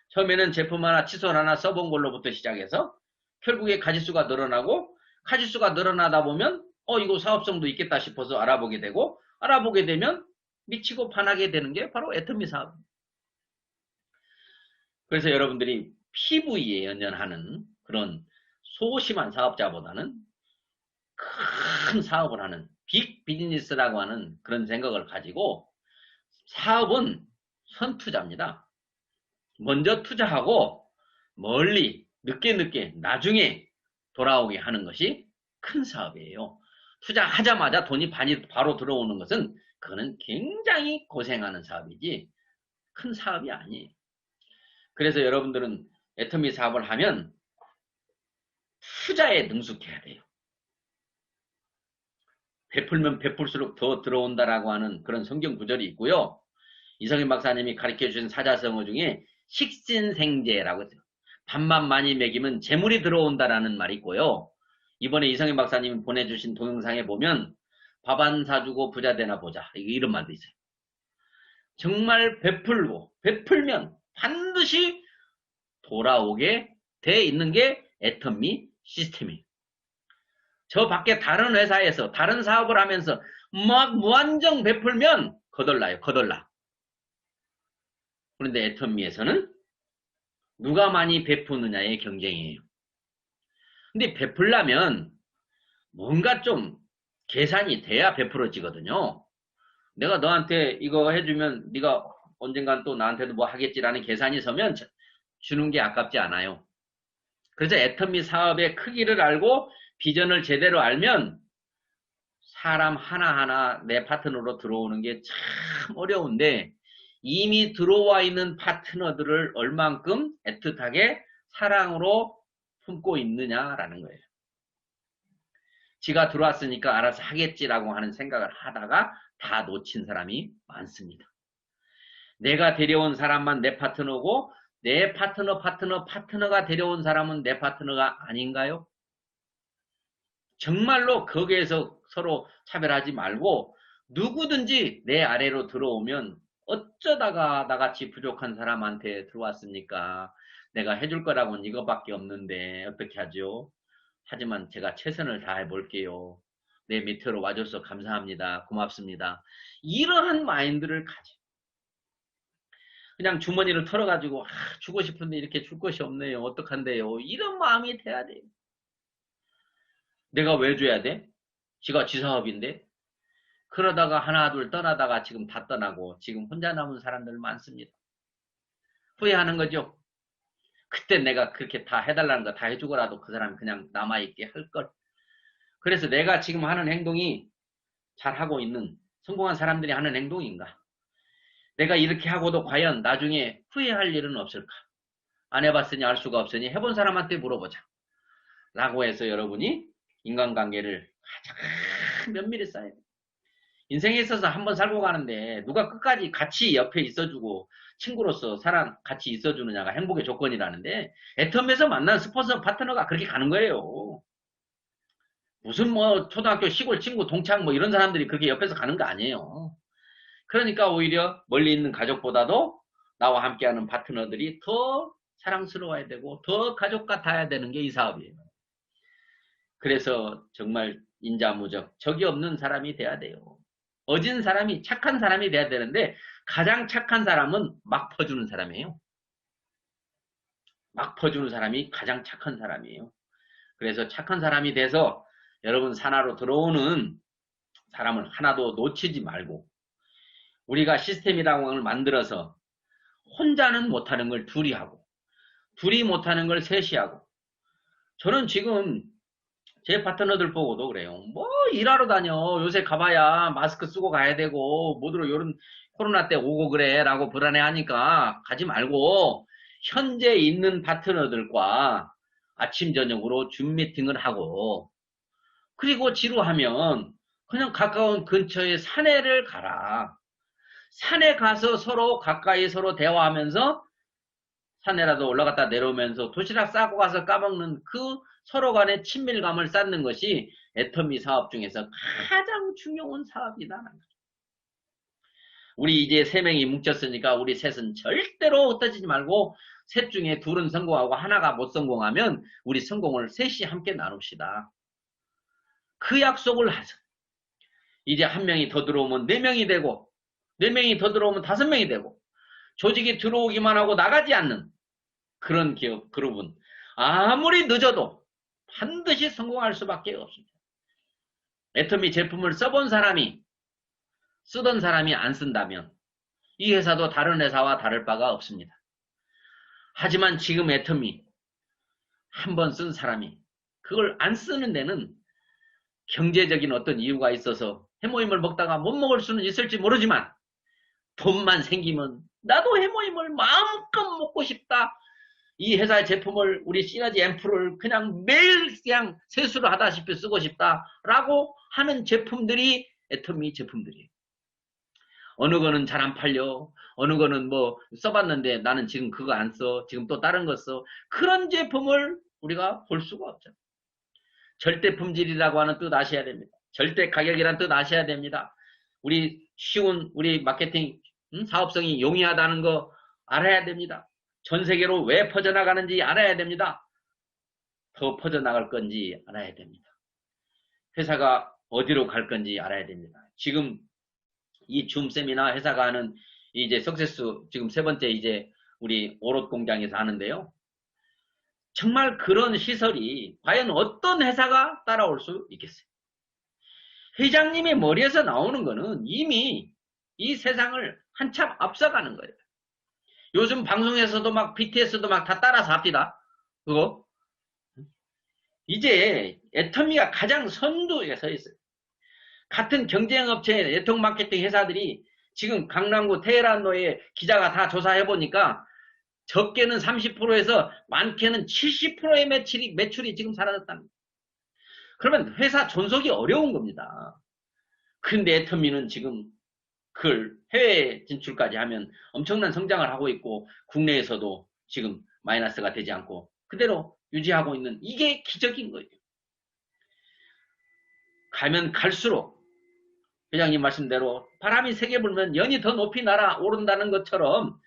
처음에는 제품 하나, 칫솔 하나 써본 걸로부터 시작해서 결국에 가짓수가 늘어나고 가짓수가 늘어나다 보면 이거 사업성도 있겠다 싶어서 알아보게 되고 알아보게 되면 미치고 반하게 되는 게 바로 애터미 사업입니다. 그래서 여러분들이 PV에 연연하는 그런 소심한 사업자보다는 큰 사업을 하는 빅 비즈니스라고 하는 그런 생각을 가지고 사업은 선투자입니다. 먼저 투자하고 멀리 늦게 나중에 돌아오게 하는 것이 큰 사업이에요. 투자하자마자 돈이 바로 들어오는 것은 그거는 굉장히 고생하는 사업이지 큰 사업이 아니에요. 그래서 여러분들은 애터미 사업을 하면 투자에 능숙해야 돼요. 베풀면 베풀수록 더 들어온다라고 하는 그런 성경 구절이 있고요. 이성인 박사님이 가르쳐주신 사자성어 중에 식신생재라고 했어요. 밥만 많이 먹이면 재물이 들어온다라는 말이 있고요. 이번에 이성인 박사님이 보내주신 동영상에 보면 밥 안 사주고 부자 되나 보자. 이런 말도 있어요. 정말 베풀면 반드시 돌아오게 돼 있는 게 애터미 시스템이에요. 저 밖에 다른 회사에서 다른 사업을 하면서 막 무한정 베풀면 거덜나요. 거덜나. 그런데 애터미에서는 누가 많이 베푸느냐의 경쟁이에요. 근데 베풀려면 뭔가 좀 계산이 돼야 베풀어지거든요. 내가 너한테 이거 해주면 네가 언젠간 또 나한테도 뭐 하겠지라는 계산이 서면 주는 게 아깝지 않아요. 그래서 애터미 사업의 크기를 알고 비전을 제대로 알면 사람 하나하나 내 파트너로 들어오는 게 참 어려운데 이미 들어와 있는 파트너들을 얼만큼 애틋하게 사랑으로 품고 있느냐라는 거예요. 지가 들어왔으니까 알아서 하겠지라고 하는 생각을 하다가 다 놓친 사람이 많습니다. 내가 데려온 사람만 내 파트너고 내 파트너가 데려온 사람은 내 파트너가 아닌가요? 정말로 거기에서 서로 차별하지 말고 누구든지 내 아래로 들어오면 어쩌다가 나같이 부족한 사람한테 들어왔습니까? 내가 해줄 거라고는 이거밖에 없는데 어떻게 하죠? 하지만 제가 최선을 다해 볼게요. 내 밑으로 와줘서 감사합니다. 고맙습니다. 이러한 마인드를 가져. 그냥 주머니를 털어가지고 주고 싶은데 이렇게 줄 것이 없네요. 어떡한데요. 이런 마음이 돼야 돼요. 내가 왜 줘야 돼? 지가 지 사업인데. 그러다가 하나 둘 떠나다가 지금 다 떠나고 지금 혼자 남은 사람들 많습니다. 후회하는 거죠. 그때 내가 그렇게 다 해달라는 거 다 해주고라도 그 사람이 그냥 남아있게 할 걸. 그래서 내가 지금 하는 행동이 잘하고 있는 성공한 사람들이 하는 행동인가? 내가 이렇게 하고도 과연 나중에 후회할 일은 없을까? 안 해봤으니 알 수가 없으니 해본 사람한테 물어보자. 라고 해서 여러분이 인간관계를 가장 면밀히 쌓아야 돼요. 인생에 있어서 한번 살고 가는데 누가 끝까지 같이 옆에 있어주고 친구로서 사람 같이 있어주느냐가 행복의 조건이라는데 애텀에서 만난 스폰서 파트너가 그렇게 가는 거예요. 무슨 뭐 초등학교 시골 친구 동창 뭐 이런 사람들이 그렇게 옆에서 가는 거 아니에요. 그러니까 오히려 멀리 있는 가족보다도 나와 함께하는 파트너들이 더 사랑스러워야 되고 더 가족 같아야 되는 게 이 사업이에요. 그래서 정말 인자무적 적이 없는 사람이 돼야 돼요. 어진 사람이 착한 사람이 돼야 되는데 가장 착한 사람은 막 퍼주는 사람이에요. 막 퍼주는 사람이 가장 착한 사람이에요. 그래서 착한 사람이 돼서 여러분 산하로 들어오는 사람을 하나도 놓치지 말고 우리가 시스템이라는 걸 만들어서 혼자는 못하는 걸 둘이 하고 둘이 못하는 걸 셋이 하고 저는 지금 제 파트너들 보고도 그래요. 뭐 일하러 다녀. 요새 가봐야 마스크 쓰고 가야 되고 모두로 요런 코로나 때 오고 그래 라고 불안해하니까 가지 말고 현재 있는 파트너들과 아침 저녁으로 줌 미팅을 하고 그리고 지루하면 그냥 가까운 근처에 산에를 가라. 산에 가서 서로 가까이 서로 대화하면서 산에라도 올라갔다 내려오면서 도시락 싸고 가서 까먹는 그 서로 간의 친밀감을 쌓는 것이 애터미 사업 중에서 가장 중요한 사업이다. 우리 이제 세 명이 뭉쳤으니까 우리 셋은 절대로 흩어지지 말고 셋 중에 둘은 성공하고 하나가 못 성공하면 우리 성공을 셋이 함께 나눕시다. 그 약속을 하자. 이제 한 명이 더 들어오면 네 명이 되고 네 명이 더 들어오면 다섯 명이 되고 조직이 들어오기만 하고 나가지 않는 그런 기업, 그룹은 아무리 늦어도 반드시 성공할 수밖에 없습니다. 애터미 제품을 써본 사람이 쓰던 사람이 안 쓴다면 이 회사도 다른 회사와 다를 바가 없습니다. 하지만 지금 애터미 한 번 쓴 사람이 그걸 안 쓰는 데는 경제적인 어떤 이유가 있어서 해모임을 먹다가 못 먹을 수는 있을지 모르지만 돈만 생기면 나도 해모임을 마음껏 먹고 싶다. 이 회사의 제품을 우리 시너지 앰플을 그냥 매일 그냥 세수를 하다시피 쓰고 싶다라고 하는 제품들이 애터미 제품들이에요. 어느 거는 잘 안 팔려. 어느 거는 뭐 써봤는데 나는 지금 그거 안 써. 지금 또 다른 거 써. 그런 제품을 우리가 볼 수가 없죠. 절대 품질이라고 하는 뜻 아셔야 됩니다. 절대 가격이라는 뜻 아셔야 됩니다. 우리 쉬운 우리 마케팅 사업성이 용이하다는 거 알아야 됩니다. 전 세계로 왜 퍼져나가는지 알아야 됩니다. 더 퍼져나갈 건지 알아야 됩니다. 회사가 어디로 갈 건지 알아야 됩니다. 지금 이 줌 세미나 회사가 하는 이제 석세스 지금 세 번째 이제 우리 오롯 공장에서 하는데요. 정말 그런 시설이 과연 어떤 회사가 따라올 수 있겠어요? 회장님의 머리에서 나오는 거는 이미 이 세상을 한참 앞서가는 거예요. 요즘 방송에서도 막 BTS도 막 다 따라서 합니다. 그거 이제 애터미가 가장 선두에 서 있어요. 같은 경쟁업체 네트워크 마케팅 회사들이 지금 강남구 테헤란로에 기자가 다 조사해보니까 적게는 30%에서 많게는 70%의 매출이 지금 사라졌다는 거예요. 그러면 회사 존속이 어려운 겁니다. 근데 애터미는 지금 그걸 해외 진출까지 하면 엄청난 성장을 하고 있고 국내에서도 지금 마이너스가 되지 않고 그대로 유지하고 있는 이게 기적인 거예요. 가면 갈수록 회장님 말씀대로 바람이 세게 불면 연이 더 높이 날아오른다는 것처럼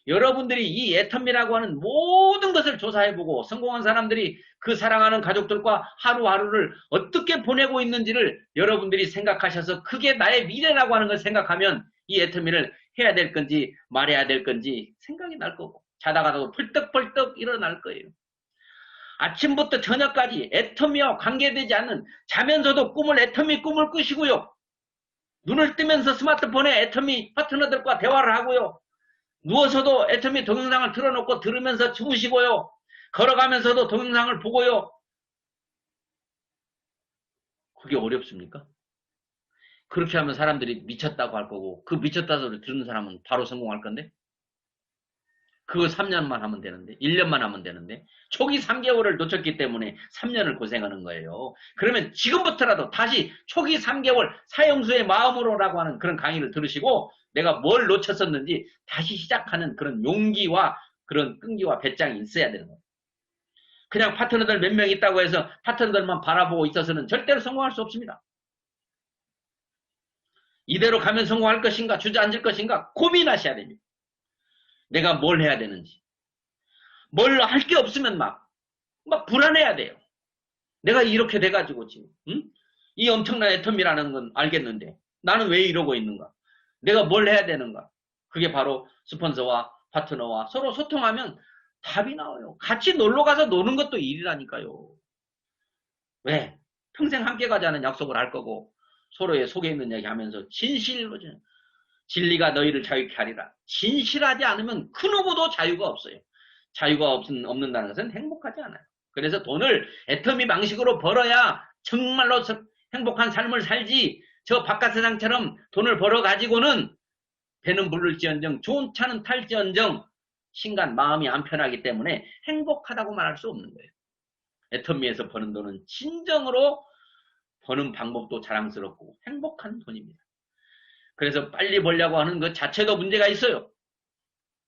여러분들이 이 애터미라고 하는 모든 것을 조사해보고 성공한 사람들이 그 사랑하는 가족들과 하루하루를 어떻게 보내고 있는지를 여러분들이 생각하셔서 그게 나의 미래라고 하는 걸 생각하면 이 애터미를 해야 될 건지 말해야 될 건지 생각이 날 거고 자다가도 펄떡펄떡 일어날 거예요. 아침부터 저녁까지 애터미와 관계되지 않는 자면서도 애터미 꿈을 꾸시고요. 눈을 뜨면서 스마트폰에 애터미 파트너들과 대화를 하고요. 누워서도 애터미 동영상을 틀어놓고 들으면서 주무시고요. 걸어가면서도 동영상을 보고요. 그게 어렵습니까? 그렇게 하면 사람들이 미쳤다고 할 거고 그 미쳤다 소리 듣는 사람은 바로 성공할 건데 그거 3년만 하면 되는데 1년만 하면 되는데 초기 3개월을 놓쳤기 때문에 3년을 고생하는 거예요. 그러면 지금부터라도 다시 초기 3개월 사형수의 마음으로라고 하는 그런 강의를 들으시고 내가 뭘 놓쳤었는지 다시 시작하는 그런 용기와 그런 끈기와 배짱이 있어야 되는 거예요. 그냥 파트너들 몇 명 있다고 해서 파트너들만 바라보고 있어서는 절대로 성공할 수 없습니다. 이대로 가면 성공할 것인가 주저앉을 것인가 고민하셔야 됩니다. 내가 뭘 해야 되는지. 뭘 할 게 없으면 막 불안해야 돼요. 내가 이렇게 돼가지고 지금 이 엄청난 애텀이라는 건 알겠는데 나는 왜 이러고 있는가? 내가 뭘 해야 되는가? 그게 바로 스폰서와 파트너와 서로 소통하면 답이 나와요. 같이 놀러 가서 노는 것도 일이라니까요. 왜? 평생 함께 가자는 약속을 할 거고 서로의 속에 있는 얘기 하면서 진실로 진리가 너희를 자유케 하리라. 진실하지 않으면 그 누구도 자유가 없어요. 자유가 없는다는 것은 행복하지 않아요. 그래서 돈을 애터미 방식으로 벌어야 정말로 행복한 삶을 살지 저 바깥 세상처럼 돈을 벌어가지고는 배는 부를지언정 좋은 차는 탈지언정 신간 마음이 안 편하기 때문에 행복하다고 말할 수 없는 거예요. 애터미에서 버는 돈은 진정으로 버는 방법도 자랑스럽고 행복한 돈입니다. 그래서 빨리 벌려고 하는 것 자체도 문제가 있어요.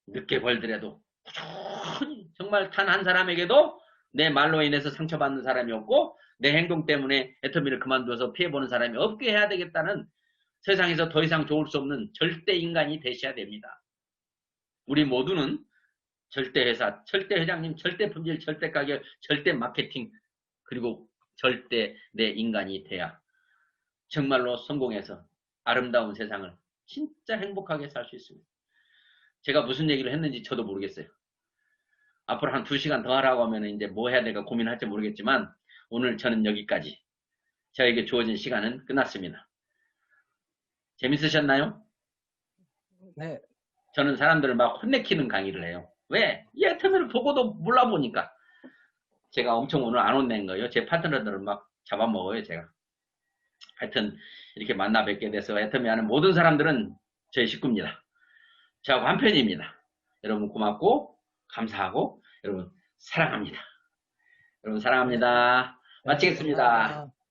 늦게 벌더라도 꾸준히 정말 단 한 사람에게도 내 말로 인해서 상처받는 사람이 없고 내 행동 때문에 애터미를 그만둬서 피해보는 사람이 없게 해야 되겠다는 세상에서 더 이상 좋을 수 없는 절대 인간이 되셔야 됩니다. 우리 모두는 절대 회사, 절대 회장님, 절대 품질, 절대 가격, 절대 마케팅 그리고 절대 내 인간이 돼야 정말로 성공해서 아름다운 세상을 진짜 행복하게 살 수 있습니다. 제가 무슨 얘기를 했는지 저도 모르겠어요. 앞으로 한 2시간 더 하라고 하면 이제 뭐 해야 될까 고민할지 모르겠지만 오늘 저는 여기까지. 저에게 주어진 시간은 끝났습니다. 재밌으셨나요? 네. 저는 사람들을 막 혼내키는 강의를 해요. 왜? 이 애터미를 보고도 몰라보니까. 제가 엄청 오늘 안 혼낸 거예요. 제 파트너들을 막 잡아먹어요, 제가. 하여튼 이렇게 만나 뵙게 돼서 애터미 하는 모든 사람들은 저의 식구입니다. 저하고 한편입니다. 여러분 고맙고 감사하고 여러분 사랑합니다. 여러분 사랑합니다. 네, 마치겠습니다. 감사합니다.